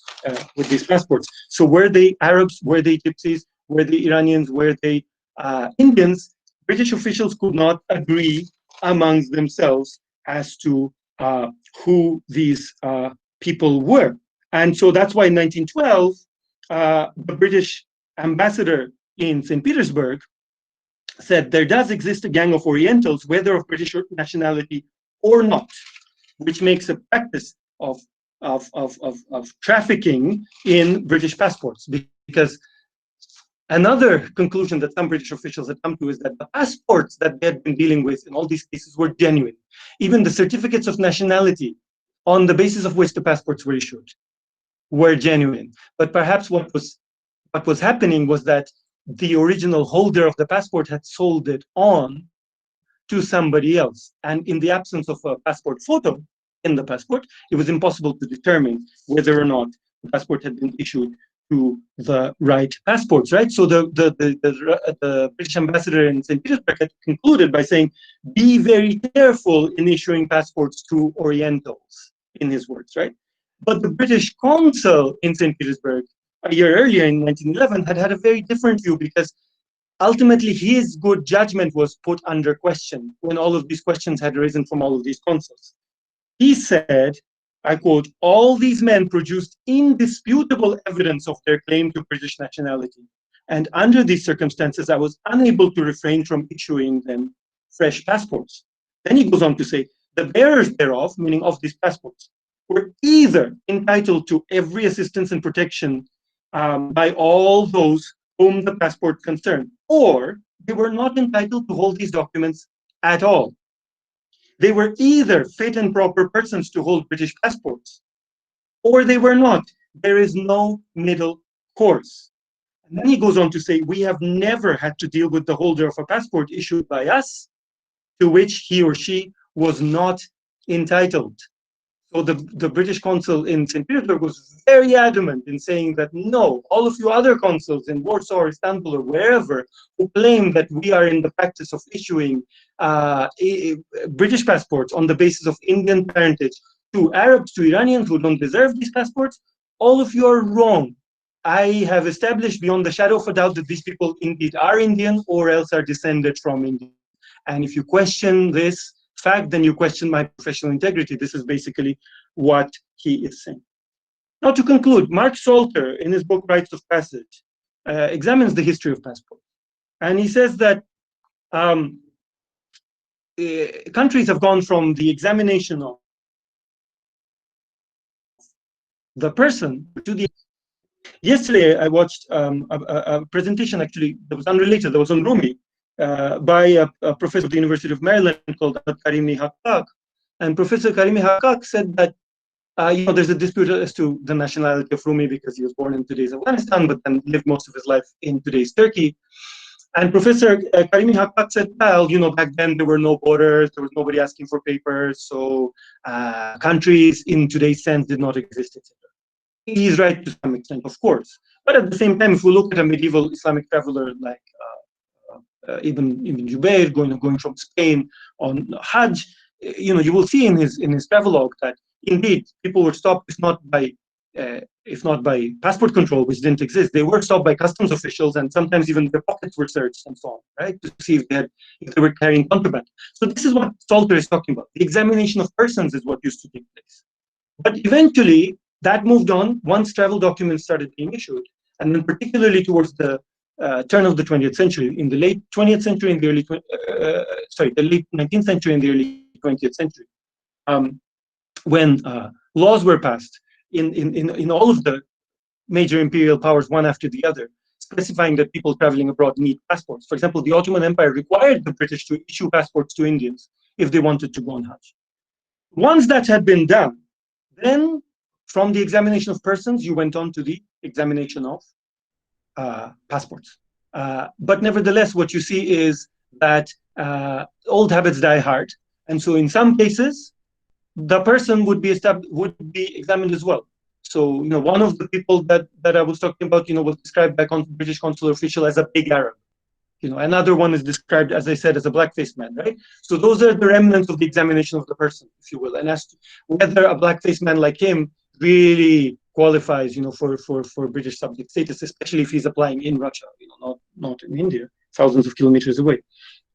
passports. So were they Arabs? Were they Gypsies? Were they Iranians? Were they Indians? British officials could not agree amongst themselves as to who these people were. And so that's why in 1912, the British ambassador in St. Petersburg said there does exist a gang of Orientals, whether of British nationality or not, which makes a practice of trafficking in British passports. Because another conclusion that some British officials had come to is that the passports that they had been dealing with in all these cases were genuine. Even the certificates of nationality on the basis of which the passports were issued were genuine. But perhaps what was happening was that the original holder of the passport had sold it on to somebody else. And in the absence of a passport photo in the passport, it was impossible to determine whether or not the passport had been issued to the right passports, right? So the British ambassador in St. Petersburg had concluded by saying, be very careful in issuing passports to Orientals, in his words, right? But the British consul in St. Petersburg, a year earlier in 1911, had a very different view, because ultimately his good judgment was put under question when all of these questions had arisen from all of these consuls. He said, I quote, "All these men produced indisputable evidence of their claim to British nationality. And under these circumstances, I was unable to refrain from issuing them fresh passports." Then he goes on to say, "The bearers thereof," meaning of these passports, "were either entitled to every assistance and protection by all those whom the passport concerned, or they were not entitled to hold these documents at all. They were either fit and proper persons to hold British passports, or they were not. There is no middle course." And then he goes on to say, "We have never had to deal with the holder of a passport issued by us to which he or she was not entitled." So the British consul in St. Petersburg was very adamant in saying that no, all of you other consuls in Warsaw or Istanbul or wherever who claim that we are in the practice of issuing British passports on the basis of Indian parentage to Arabs, to Iranians who don't deserve these passports, all of you are wrong. I have established beyond the shadow of a doubt that these people indeed are Indian or else are descended from India. And if you question this fact, then you question my professional integrity. This is basically what he is saying. Now, to conclude, Mark Salter, in his book Rites of Passage, examines the history of passports. And he says that countries have gone from the examination of the person to the... Yesterday, I watched a presentation, actually, that was unrelated, that was on Rumi, by a professor of the University of Maryland called Karimi Haqqaq. And Professor Karimi Haqqaq said that, there's a dispute as to the nationality of Rumi because he was born in today's Afghanistan, but then lived most of his life in today's Turkey. And Professor Karimi Haqqaq said, well, back then there were no borders, there was nobody asking for papers, so countries in today's sense did not exist, etc. He's right to some extent, of course. But at the same time, if we look at a medieval Islamic traveler like Ibn Jubayr going from Spain on Hajj, you will see in his travelogue that indeed people were stopped if not by passport control, which didn't exist. They were stopped by customs officials, and sometimes even their pockets were searched and so on, right, to see if they were carrying contraband. So this is what Salter is talking about. The examination of persons is what used to take place. But eventually, that moved on once travel documents started being issued, and then particularly towards the turn of the 20th century, in the late 20th century, in the early the late 19th century and the early 20th century, when laws were passed in all of the major imperial powers, one after the other, specifying that people traveling abroad need passports. For example, the Ottoman Empire required the British to issue passports to Indians if they wanted to go on Hajj. Once that had been done, then from the examination of persons, you went on to the examination of passports. But nevertheless, what you see is that old habits die hard. And so in some cases, the person would be examined as well. So, one of the people that I was talking about, was described by British consular official as a big Arab. Another one is described, as I said, as a black-faced man, right? So those are the remnants of the examination of the person, if you will. And as to whether a black-faced man like him really qualifies, for British subject status, especially if he's applying in Russia, not in India, thousands of kilometers away.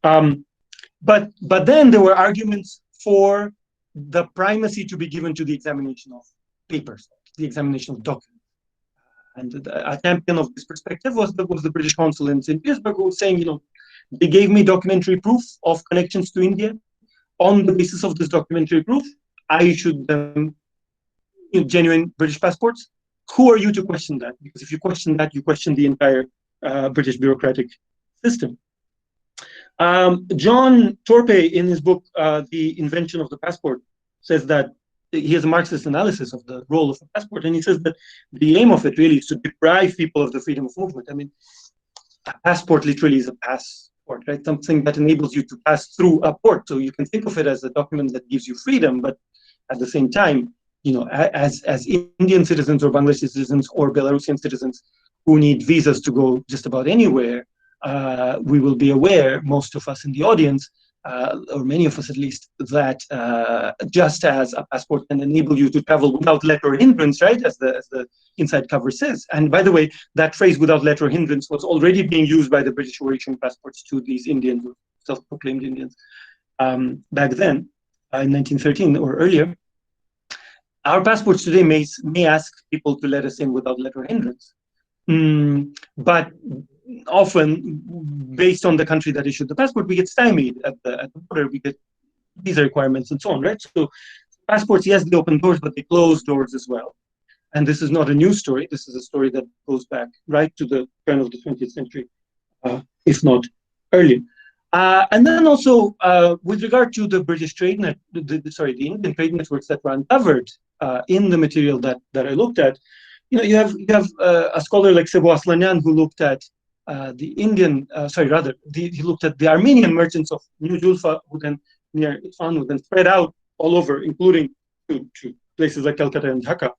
But then there were arguments for the primacy to be given to the examination of papers, the examination of documents. And a champion of this perspective was the British consul in St. Petersburg, who was saying, they gave me documentary proof of connections to India. On the basis of this documentary proof, I issued them genuine British passports. Who are you to question that? Because if you question that, you question the entire British bureaucratic system. John Torpey, in his book, The Invention of the Passport, says that he has a Marxist analysis of the role of a passport, and he says that the aim of it really is to deprive people of the freedom of movement. I mean, a passport literally is a passport, right? Something that enables you to pass through a port. So you can think of it as a document that gives you freedom, but at the same time, as Indian citizens or Bangladeshi citizens or Belarusian citizens who need visas to go just about anywhere, we will be aware, most of us in the audience, or many of us at least, that just as a passport can enable you to travel without let or hindrance, right, as the inside cover says. And by the way, that phrase "without let or hindrance" was already being used by the British who were issuing passports to these Indians, self-proclaimed Indians, back then, in 1913 or earlier. Our passports today may ask people to let us in without let or hindrance. But often, based on the country that issued the passport, we get stymied at the border. We get visa requirements and so on, right? So passports, yes, they open doors, but they close doors as well. And this is not a new story. This is a story that goes back right to the turn of the 20th century, if not earlier. And then also, with regard to the British trade net, the Indian trade networks that were uncovered in the material that I looked at, you have a scholar like Sebo Aslanyan who looked at the Indian, he looked at the Armenian merchants of New Julfa, who then near Isfahan, who then spread out all over, including to places like Calcutta and Dhaka.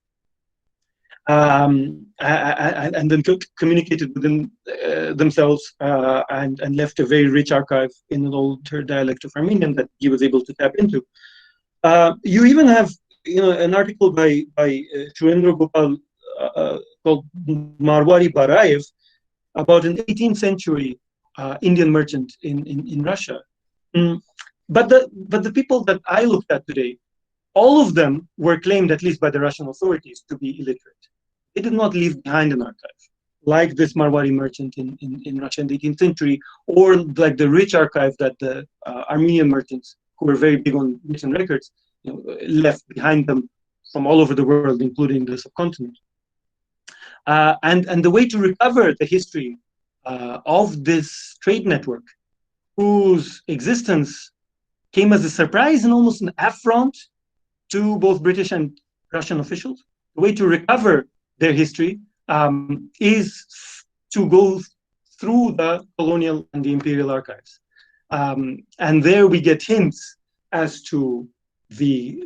And then communicated within themselves and left a very rich archive in an older dialect of Armenian that he was able to tap into. You even have an article by Shurendra Gopal called Marwari Barayev about an 18th century Indian merchant in Russia. But the people that I looked at today, all of them were claimed, at least by the Russian authorities, to be illiterate. They did not leave behind an archive, like this Marwari merchant in Russia in the 18th century, or like the rich archive that the Armenian merchants, who were very big on written records, left behind them from all over the world, including the subcontinent. And the way to recover the history of this trade network, whose existence came as a surprise and almost an affront to both British and Russian officials, the way to recover their history is to go through the colonial and the imperial archives. And there we get hints as to the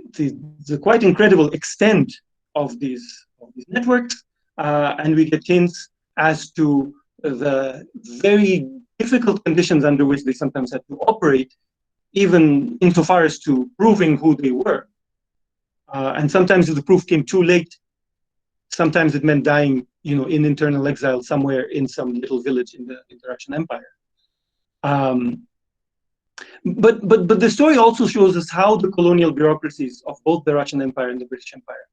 quite incredible extent of these networks, and we get hints as to the very difficult conditions under which they sometimes had to operate, even insofar as to proving who they were. And sometimes if the proof came too late, sometimes it meant dying, in internal exile somewhere in some little village in the Russian Empire. But the story also shows us how the colonial bureaucracies of both the Russian Empire and the British Empire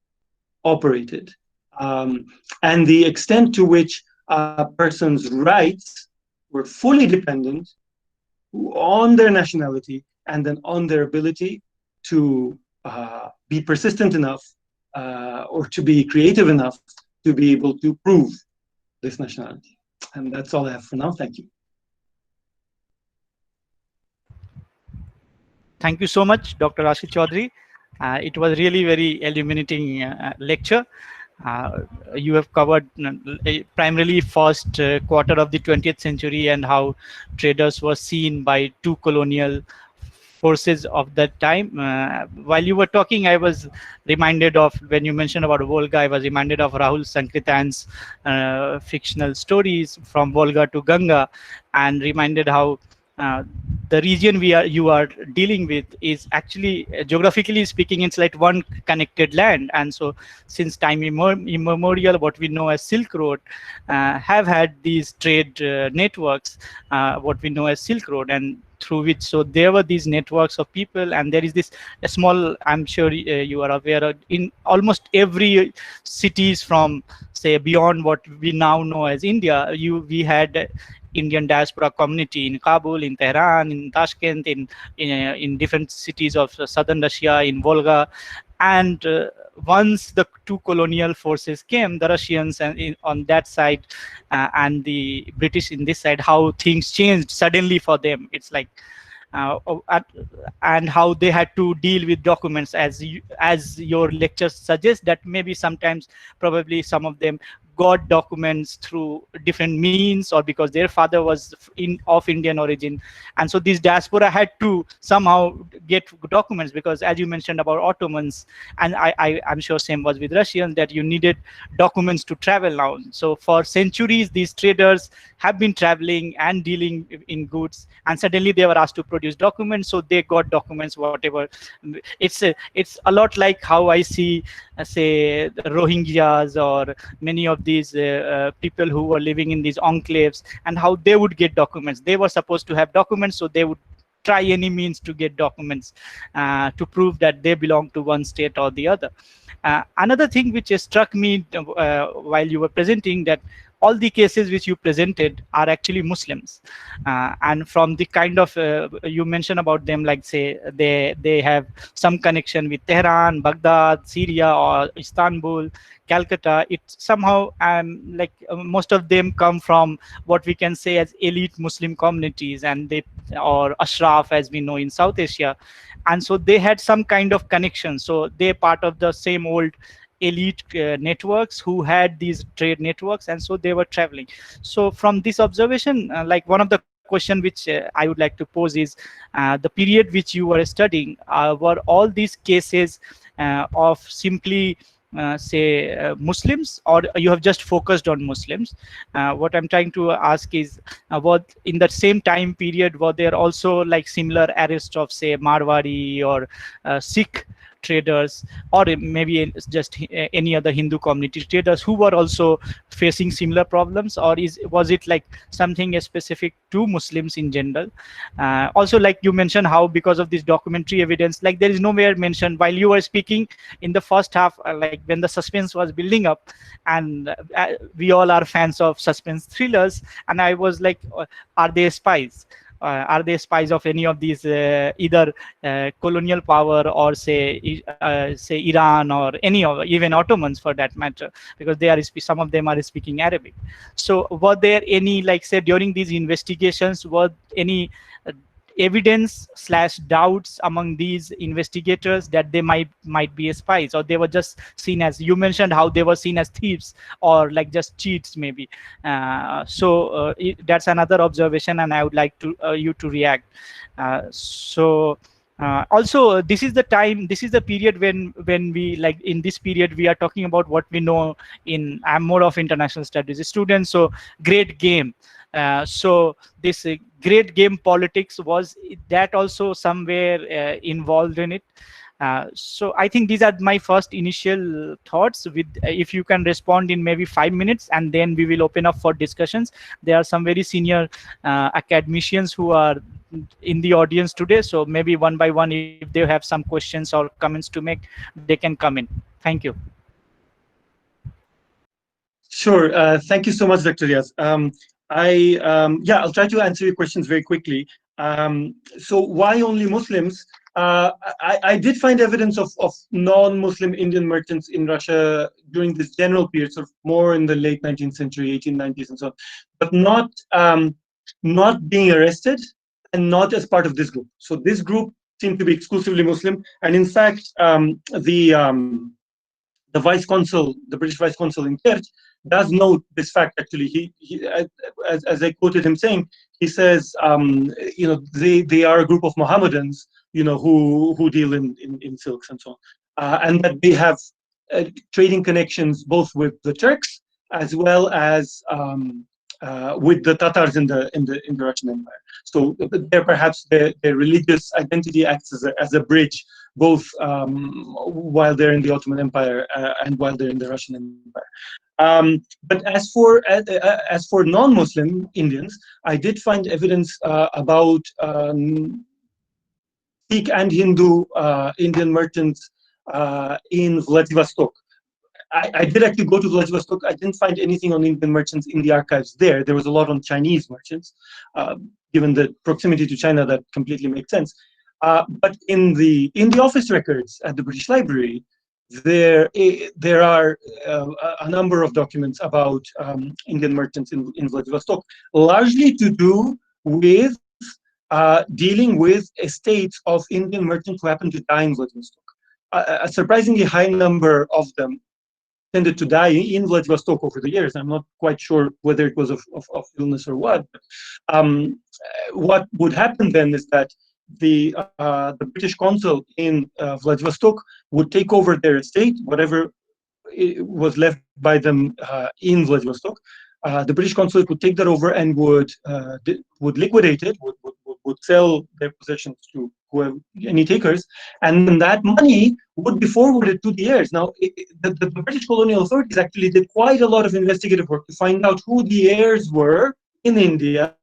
operated, and the extent to which a person's rights were fully dependent on their nationality and then on their ability to be persistent enough or to be creative enough to be able to prove this nationality. And that's all I have for now. Thank you. Thank you so much, Dr. Rashid Chaudhary. It was really very illuminating lecture. You have covered primarily first quarter of the 20th century and how traders were seen by two colonial forces of that time. While you were talking, I was reminded of, when you mentioned about Volga, I was reminded of Rahul Sankritan's fictional stories from Volga to Ganga, and reminded how the region you are dealing with is actually, geographically speaking, it's like one connected land. And so since time immemorial, what we know as Silk Road have had these trade networks, what we know as Silk Road, and through which, so there were these networks of people, and there is this a small, I'm sure you are aware of, in almost every cities from, say, beyond what we now know as India, we had Indian diaspora community in Kabul, in Tehran, in Tashkent, in different cities of southern Russia, in Volga. And once the two colonial forces came, the Russians and on that side and the British in this side, how things changed suddenly for them. It's like, and how they had to deal with documents, as your lectures suggest, that maybe sometimes probably some of them got documents through different means, or because their father was of Indian origin, and so this diaspora had to somehow get documents, because as you mentioned about Ottomans, and I'm sure same was with Russians, that you needed documents to travel now. So for centuries these traders have been traveling and dealing in goods, and suddenly they were asked to produce documents, so they got documents, whatever. It's a lot like how I see say the Rohingyas or many of these people who were living in these enclaves, and how they would get documents. They were supposed to have documents, so they would try any means to get documents to prove that they belong to one state or the other. Another thing which struck me while you were presenting, that all the cases which you presented are actually Muslims, and from the kind of you mentioned about them, like say they have some connection with Tehran, Baghdad, Syria, or Istanbul, Calcutta. It somehow like most of them come from what we can say as elite Muslim communities, and they, or Ashraf as we know in South Asia, and so they had some kind of connection. So they're part of the same old elite networks who had these trade networks, and so they were traveling. So from this observation, like one of the question which I would like to pose is, the period which you were studying, were all these cases of simply say Muslims, or you have just focused on Muslims? What I'm trying to ask is, what in that same time period were there also like similar arrests of say Marwari or Sikh traders, or maybe just any other Hindu community traders who were also facing similar problems, or was it like something specific to Muslims in general? Also, like you mentioned how because of this documentary evidence, like there is nowhere mentioned while you were speaking in the first half, like when the suspense was building up, and we all are fans of suspense thrillers, and I was like, are they spies? Are they spies of any of these either colonial power, or say Iran, or any of even Ottomans for that matter, because they are some of them are speaking Arabic. So were there any, like say during these investigations, were any evidence slash doubts among these investigators that they might be spies, or they were just seen as, you mentioned how they were seen as thieves or like just cheats maybe? That's another observation, and I would like to you to react. Also, this is the time, this is the period when we, like in this period we are talking about what we know in, I'm more of international studies student, so great game. So this great game politics, was that also somewhere involved in it? So I think these are my first initial thoughts. With if you can respond in maybe 5 minutes, and then we will open up for discussions. There are some very senior academicians who are in the audience today, so maybe one by one, if they have some questions or comments to make, they can come in. Thank you. Sure. Thank you so much, Dr. Riaz. I'll try to answer your questions very quickly. So why only Muslims? I did find evidence of non-Muslim Indian merchants in Russia during this general period, sort of more in the late 19th century, 1890s and so on, but not being arrested and not as part of this group. So this group seemed to be exclusively Muslim, and in fact, the vice consul, the British vice consul in Kerch, does note this fact. Actually, he as I quoted him saying, he says, they are a group of Mohammedans, who deal in silks and so on, and that they have trading connections both with the Turks as well as with the Tatars in the Russian Empire. So there perhaps their religious identity acts as a bridge, both while they're in the Ottoman Empire and while they're in the Russian Empire. But as for non-Muslim Indians, I did find evidence about Sikh and Hindu Indian merchants in Vladivostok. I did actually go to Vladivostok. I didn't find anything on Indian merchants in the archives there. There was a lot on Chinese merchants. Given the proximity to China, that completely makes sense. But in the office records at the British Library, there are a number of documents about Indian merchants in Vladivostok, largely to do with dealing with estates of Indian merchants who happened to die in Vladivostok. A surprisingly high number of them tended to die in Vladivostok over the years. I'm not quite sure whether it was of illness or what. What would happen then is that the British consul in Vladivostok would take over their estate, whatever was left by them in Vladivostok. The British consulate would take that over and would liquidate it, would sell their possessions to whoever, any takers, and then that money would be forwarded to the heirs. Now, the British colonial authorities actually did quite a lot of investigative work to find out who the heirs were in India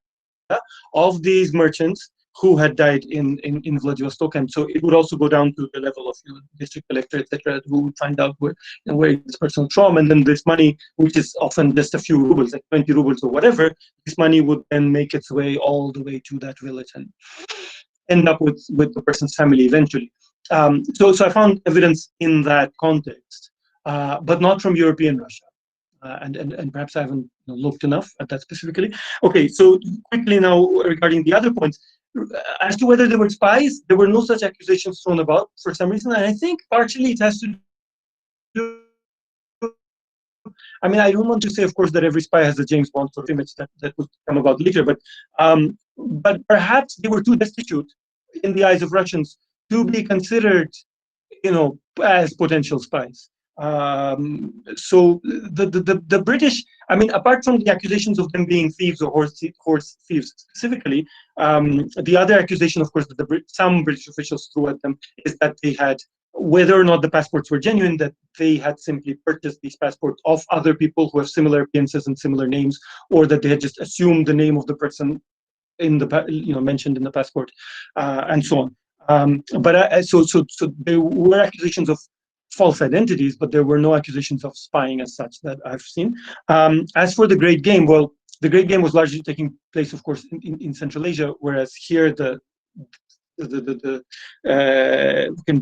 of these merchants who had died in Vladivostok, and so it would also go down to the level of district collector, etc., who would find out where this person from, and then this money, which is often just a few rubles, like 20 rubles or whatever, this money would then make its way all the way to that village and end up with the person's family eventually. So I found evidence in that context, but not from European Russia. And perhaps I haven't looked enough at that specifically. Okay, so quickly now regarding the other points. As to whether they were spies, there were no such accusations thrown about for some reason, and I think partially it has to do. I mean, I don't want to say, of course, that every spy has a James Bond sort of image that would come about later, but perhaps they were too destitute in the eyes of Russians to be considered, as potential spies. So the British, I mean, apart from the accusations of them being thieves or horse thieves specifically, the other accusation, of course, that some British officials threw at them is that they had, whether or not the passports were genuine, that they had simply purchased these passports of other people who have similar appearances and similar names, or that they had just assumed the name of the person in the mentioned in the passport, and so on. So there were accusations of false identities, but there were no accusations of spying as such that I've seen. As for the Great Game, well, the Great Game was largely taking place, of course, in Central Asia, whereas here the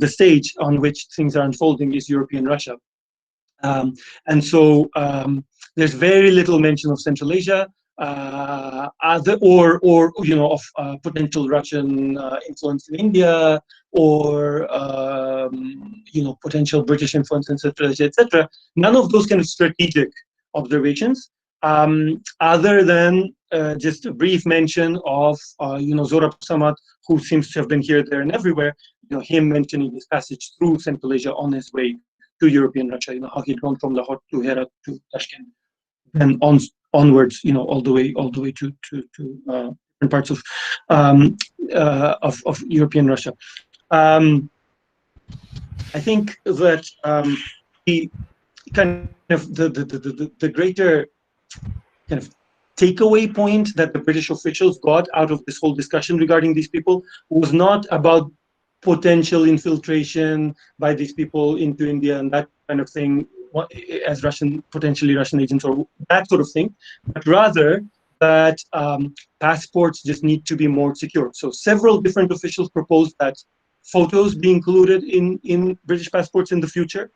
stage on which things are unfolding is European Russia. And so there's very little mention of Central Asia, of potential Russian influence in India, or potential British influence in Central Asia, etc. None of those kind of strategic observations, other than just a brief mention of Zora Samad, who seems to have been here, there, and everywhere. Him mentioning his passage through Central Asia on his way to European Russia. How he'd gone from Lahore to Herat to Tashkent, and onwards, all the way to different parts of European Russia. I think that the kind of the greater kind of takeaway point that the British officials got out of this whole discussion regarding these people was not about potential infiltration by these people into India and that kind of thing, as potentially Russian agents or that sort of thing, but rather that passports just need to be more secure. So several different officials proposed that photos be included in British passports in the future,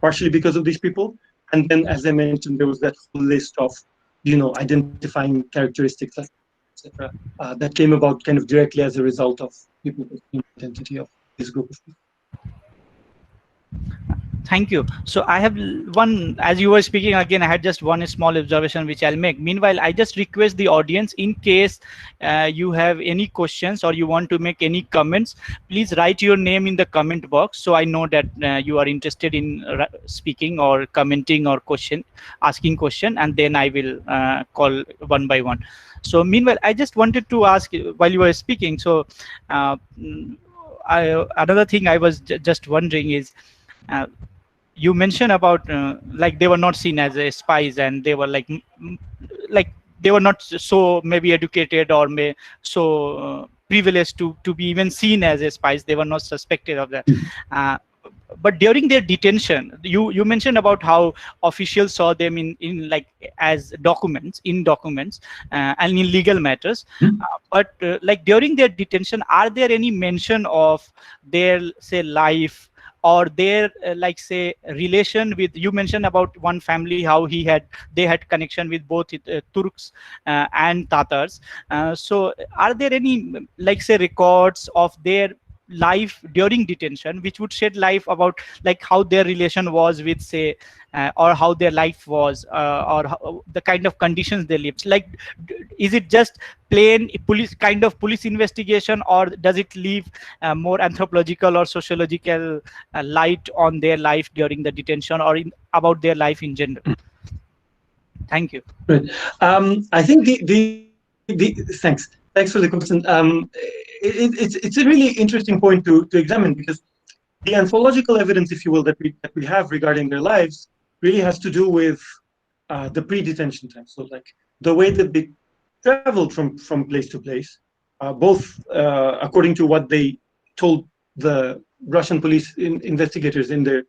partially because of these people. And then, as I mentioned, there was that whole list of, identifying characteristics, etc., that came about kind of directly as a result of people with the identity of this group of people. Thank you. So I have one, as you were speaking again, I had just one small observation which I'll make. Meanwhile, I just request the audience, in case you have any questions or you want to make any comments, please write your name in the comment box so I know that you are interested in speaking or commenting or asking question, and then I will call one by one. So meanwhile, I just wanted to ask while you were speaking. So another thing I was just wondering is, you mentioned about like they were not seen as spies, and they were like they were not so maybe educated or so privileged to be even seen as spies. They were not suspected of that. But during their detention, you mentioned about how officials saw them in like as documents and in legal matters. But like during their detention, are there any mention of their, say, life or their like, say, relation with, you mentioned about one family, how they had connection with both Turks and Tatars. So are there any, like, say, records of their life during detention which would shed light about like how their relation was with, say, or how their life was, or how, the kind of conditions they lived? Like, is it just plain police investigation, or does it leave more anthropological or sociological light on their life during the detention, or about their life in general? Thank you. Right. I think thanks for the question. It's a really interesting point to examine, because the anthropological evidence, if you will, that we have regarding their lives really has to do with the pre-detention time. So like the way that they traveled from place to place, both according to what they told the Russian police investigators in their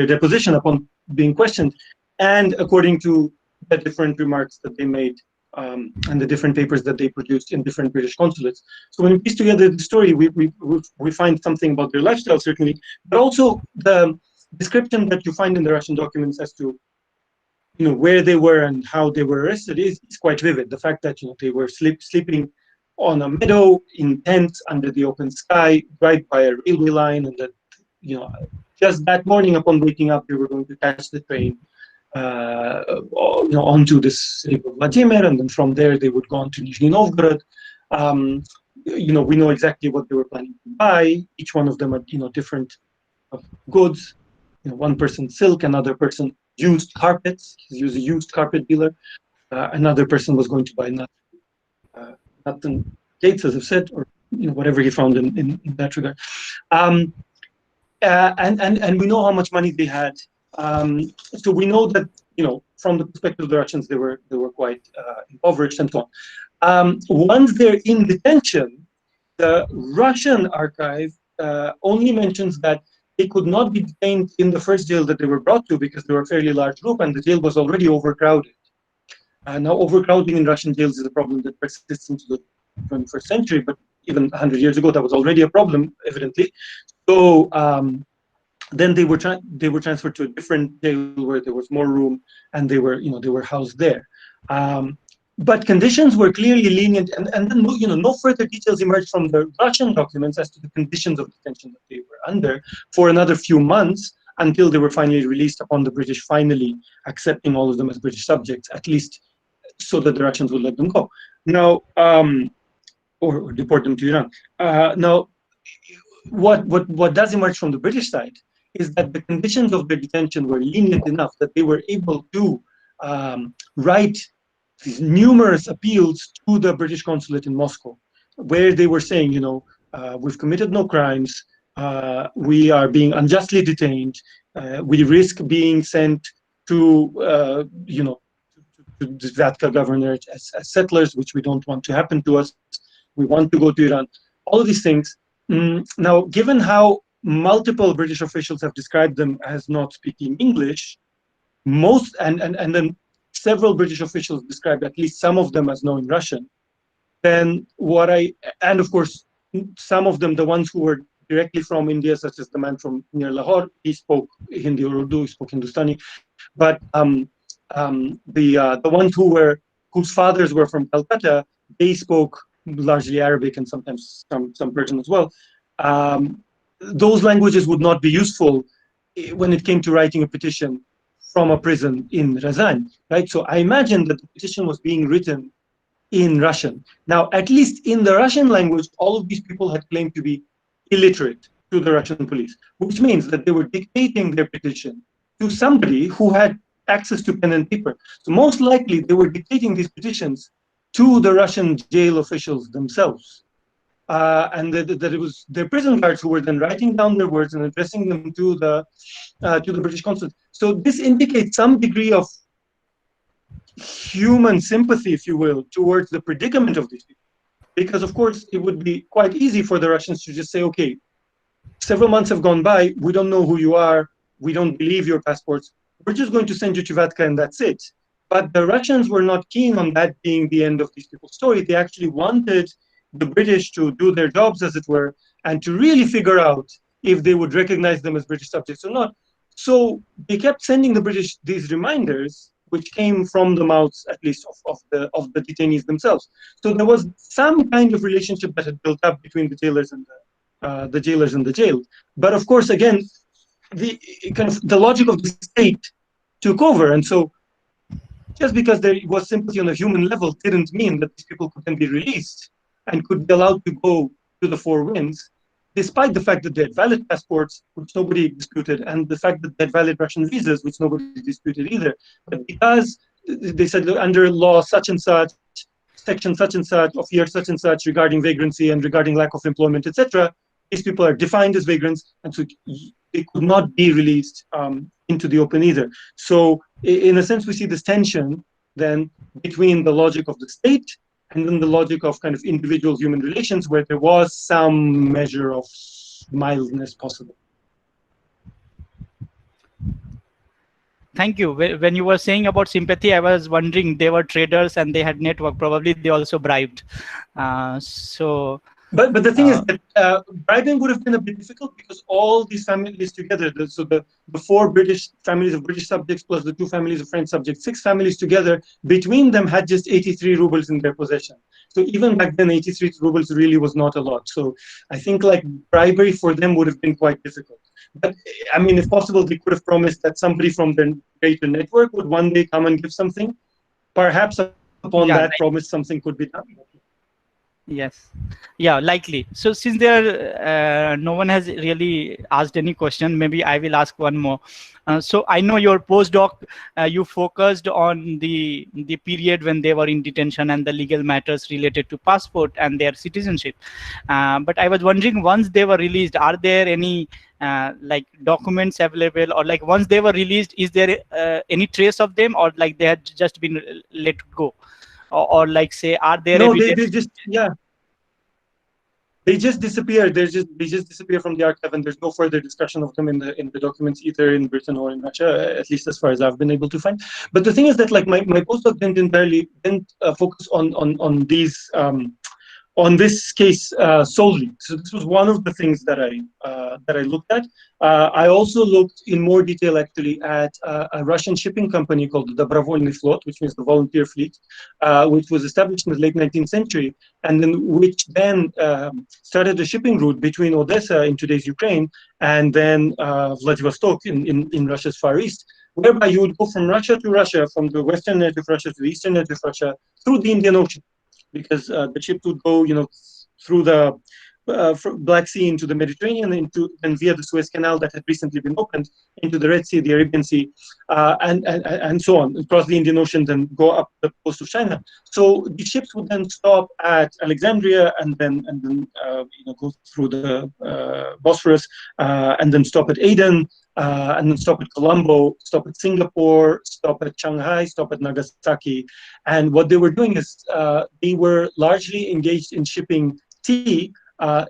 deposition upon being questioned, and according to the different remarks that they made and the different papers that they produced in different British consulates. So when we piece together the story, we find something about their lifestyle, certainly, but also the description that you find in the Russian documents as to where they were and how they were arrested is quite vivid. The fact that they were sleeping on a meadow in tents under the open sky, right by a railway line, and that just that morning upon waking up, they were going to catch the train onto this city of Vladimir, and then from there they would go on to Nizhny Novgorod. We know exactly what they were planning to buy. Each one of them had different goods. One person silk, another person used carpets. He was a used carpet dealer. Another person was going to buy nuts and dates, as I've said, or whatever he found in that regard. And we know how much money they had. So we know that from the perspective of the Russians, they were quite impoverished and so on. Once they're in detention, the Russian archive only mentions that they could not be detained in the first jail that they were brought to because they were a fairly large group and the jail was already overcrowded. Now, overcrowding in Russian jails is a problem that persists into the 21st century, but even 100 years ago, that was already a problem, evidently. So then they were transferred to a different jail where there was more room, and they were housed there. But conditions were clearly lenient, and then no further details emerged from the Russian documents as to the conditions of detention that they were under for another few months until they were finally released upon the British finally accepting all of them as British subjects, at least so that the Russians would let them go. Now, or deport them to Iran. Now, what does emerge from the British side is that the conditions of their detention were lenient enough that they were able to write these numerous appeals to the British consulate in Moscow, where they were saying, we've committed no crimes, we are being unjustly detained, we risk being sent to, to the Vatka governorate as settlers, which we don't want to happen to us. We want to go to Iran. All of these things. Now, given how multiple British officials have described them as not speaking English, and then several British officials described at least some of them as knowing Russian, then and of course, some of them, the ones who were directly from India, such as the man from near Lahore, he spoke Hindi or Urdu, he spoke Hindustani, but the ones whose fathers were from Calcutta, they spoke largely Arabic and sometimes some Persian as well. Those languages would not be useful when it came to writing a petition from a prison in Razan, right? So I imagine that the petition was being written in Russian. Now, at least in the Russian language, all of these people had claimed to be illiterate to the Russian police, which means that they were dictating their petition to somebody who had access to pen and paper. So most likely they were dictating these petitions to the Russian jail officials themselves. And that it was their prison guards who were then writing down their words and addressing them to the British consulate. So this indicates some degree of human sympathy, if you will, towards the predicament of these people. Because of course it would be quite easy for the Russians to just say, okay, several months have gone by, we don't know who you are, we don't believe your passports, we're just going to send you to Vatka and that's it. But the Russians were not keen on that being the end of these people's story. They actually wanted the British to do their jobs, as it were, and to really figure out if they would recognize them as British subjects or not. So they kept sending the British these reminders, which came from the mouths, at least, of the detainees themselves. So there was some kind of relationship that had built up between the jailers and the jailers and the jail. But of course, again, the logic of the state took over, and so just because there was sympathy on a human level didn't mean that these people could then be released and could be allowed to go to the four winds, despite the fact that they had valid passports, which nobody disputed, and the fact that they had valid Russian visas, which nobody disputed either. But because they said under law such and such, section such and such, of year such and such, regarding vagrancy and regarding lack of employment, etc., these people are defined as vagrants, and so they could not be released into the open either. So in a sense, we see this tension then between the logic of the state and then the logic of kind of individual human relations where there was some measure of mildness possible. Thank you. When you were saying about sympathy, I was wondering they were traders and they had network. Probably they also bribed. But the thing is that bribing would have been a bit difficult because all these families together, so the four British families of British subjects plus the two families of French subjects, 6 families together, between them had just 83 rubles in their possession. So even back then, 83 rubles really was not a lot. So I think like bribery for them would have been quite difficult. But I mean, if possible, they could have promised that somebody from their greater network would one day come and give something. Perhaps upon that promise, something could be done. Yes, yeah, likely. So since there no one has really asked any question, maybe I will ask one more. So I know your postdoc, you focused on the period when they were in detention and the legal matters related to passport and their citizenship. But I was wondering, once they were released, are there any like documents available, or like once they were released, is there any trace of them, or like they had just been let go? Or like say, are there they just they just disappear. They just disappear from the archive, and there's no further discussion of them in the documents either in Britain or in Russia, at least as far as I've been able to find. But the thing is that like my postdoc didn't focus on these on this case solely. So this was one of the things that I looked at. I also looked in more detail actually at a Russian shipping company called the Dobrovolny Flot, which means the volunteer fleet, which was established in the late 19th century, and then which then started a shipping route between Odessa in today's Ukraine and then Vladivostok in Russia's Far East, whereby you would go from Russia to Russia, from the western edge of Russia to the eastern edge of Russia, through the Indian Ocean. Because the ship would go, through the Black Sea into the Mediterranean, and via the Suez Canal that had recently been opened into the Red Sea, the Arabian Sea, and so on, across the Indian Ocean, then go up the coast of China. So the ships would then stop at Alexandria, and then go through the Bosphorus, and then stop at Aden, and then stop at Colombo, stop at Singapore, stop at Shanghai, stop at Nagasaki. And what they were doing is they were largely engaged in shipping tea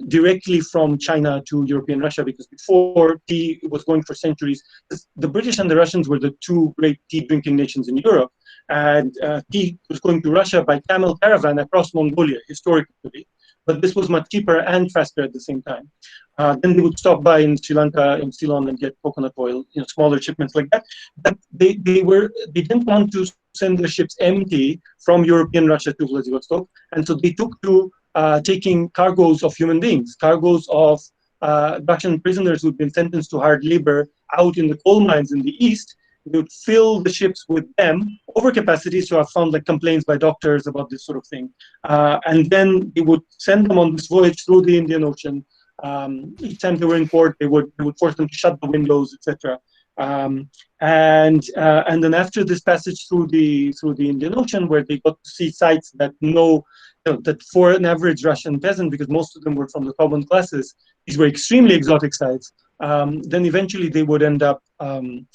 directly from China to European Russia, because before, tea was going for centuries. The British and the Russians were the two great tea drinking nations in Europe, and tea was going to Russia by camel caravan across Mongolia historically. But this was much cheaper and faster at the same time. Then they would stop by in Sri Lanka, in Ceylon, and get coconut oil, smaller shipments like that. But they didn't want to send their ships empty from European Russia to Vladivostok, and so they took to taking cargoes of human beings, cargoes of Russian prisoners who'd been sentenced to hard labor out in the coal mines in the east. They would fill the ships with them, overcapacity, so I've found like complaints by doctors about this sort of thing. And then they would send them on this voyage through the Indian Ocean. Each time they were in port, they would force them to shut the windows, etc. And then after this passage through the Indian Ocean, where they got to see sites that that for an average Russian peasant, because most of them were from the common classes, these were extremely exotic sites. Then eventually they would end up on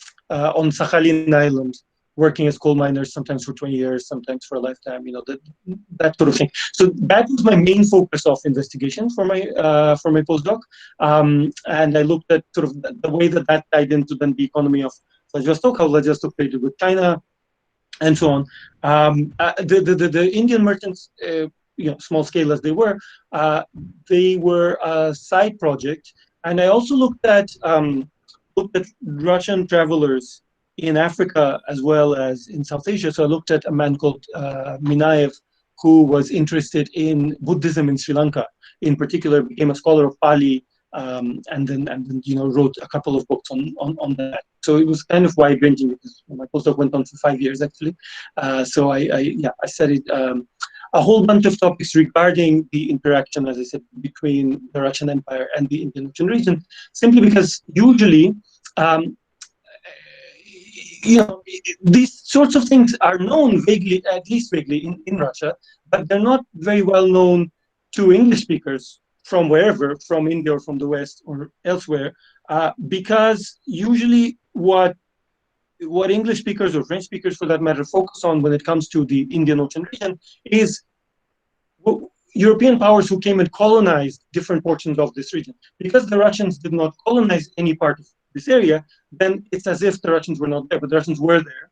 Sakhalin Island, working as coal miners, sometimes for 20 years, sometimes for a lifetime, that sort of thing. So that was my main focus of investigation for my postdoc. And I looked at sort of the way that tied into then the economy of Vladivostok, how Vladivostok traded with China, and so on. The Indian merchants, small scale as they were a side project. And I also looked at Russian travelers in Africa as well as in South Asia. So I looked at a man called Minaev, who was interested in Buddhism in Sri Lanka. In particular, became a scholar of Pali, and then wrote a couple of books on that. So it was kind of wide ranging, because my postdoc went on for 5 years actually. So I studied a whole bunch of topics regarding the interaction, as I said, between the Russian Empire and the Indian Ocean region, simply because usually, these sorts of things are known vaguely, at least vaguely, in Russia, but they're not very well known to English speakers from wherever, from India or from the West or elsewhere, because usually what English speakers or French speakers, for that matter, focus on when it comes to the Indian Ocean region is European powers who came and colonized different portions of this region. Because the Russians did not colonize any part of this area, then it's as if the Russians were not there, but the Russians were there.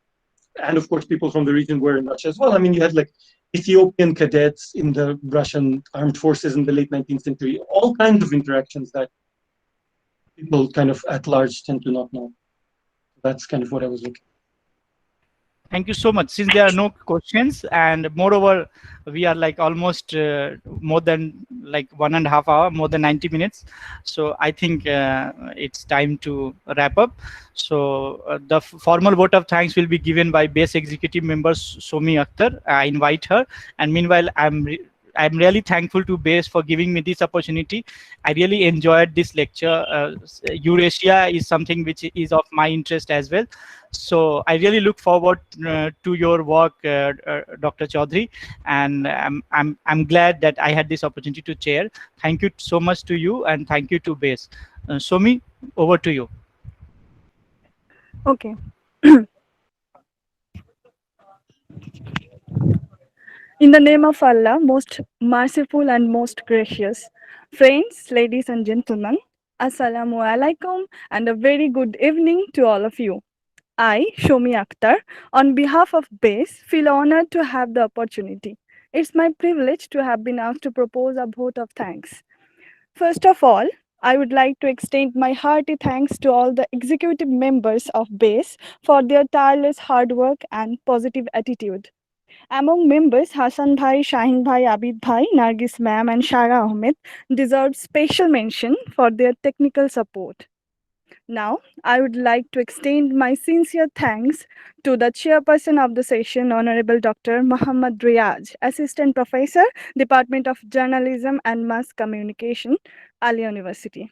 And of course, people from the region were in Russia as well. I mean, you had like Ethiopian cadets in the Russian armed forces in the late 19th century, all kinds of interactions that people kind of at large tend to not know. That's kind of what I was looking. Thank you so much. Since there are no questions, and moreover, we are like almost more than like 1.5 hours, more than 90 minutes. So I think it's time to wrap up. So the formal vote of thanks will be given by base executive member Somi Akhtar. I invite her. And meanwhile, I'm really thankful to BASE for giving me this opportunity. I really enjoyed this lecture. Eurasia is something which is of my interest as well. So I really look forward to your work, Dr. Chaudhary, and I'm glad that I had this opportunity to chair. Thank you so much to you, and thank you to BASE. Somi, over to you. Okay. In the name of Allah, most merciful and most gracious, friends, ladies and gentlemen, Assalamu alaikum and a very good evening to all of you. I, Somi Akhtar, on behalf of BASE, feel honored to have the opportunity. It's my privilege to have been asked to propose a vote of thanks. First of all, I would like to extend my hearty thanks to all the executive members of BASE for their tireless hard work and positive attitude. Among members, Hassan Bhai, Shahin Bhai, Abid Bhai, Nargis Ma'am and Shara Ahmed deserve special mention for their technical support. Now, I would like to extend my sincere thanks to the chairperson of the session, Honorable Dr. Muhammad Riyaz, Assistant Professor, Department of Journalism and Mass Communication, Ali University.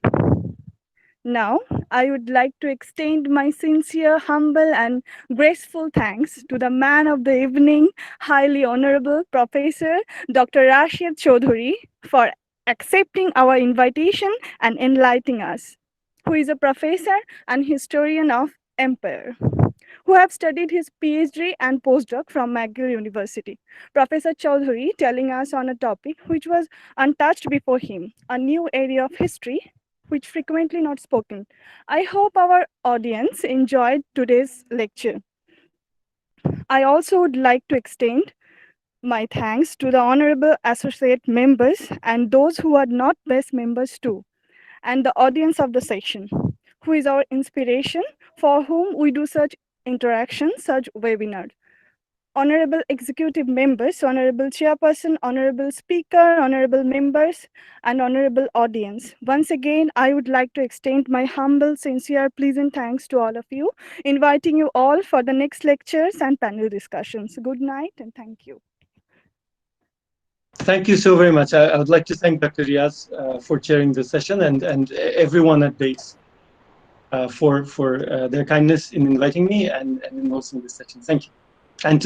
Now, I would like to extend my sincere, humble, and graceful thanks to the man of the evening, highly honorable Professor Dr. Rashed Chowdhury, for accepting our invitation and enlightening us, who is a professor and historian of empire, who have studied his PhD and postdoc from McGill University. Professor Chowdhury telling us on a topic which was untouched before him, a new area of history which frequently not spoken. I hope our audience enjoyed today's lecture. I also would like to extend my thanks to the honorable associate members and those who are not BASE members too, and the audience of the session, who is our inspiration, for whom we do such interactions, such webinars. Honorable executive members, honorable chairperson, honorable speaker, honorable members, and honorable audience. Once again, I would like to extend my humble, sincere, pleasant thanks to all of you, inviting you all for the next lectures and panel discussions. Good night and thank you. Thank you so very much. I would like to thank Dr. Riyaz for chairing the session and everyone at BASE for their kindness in inviting me and in hosting this session. Thank you. And to the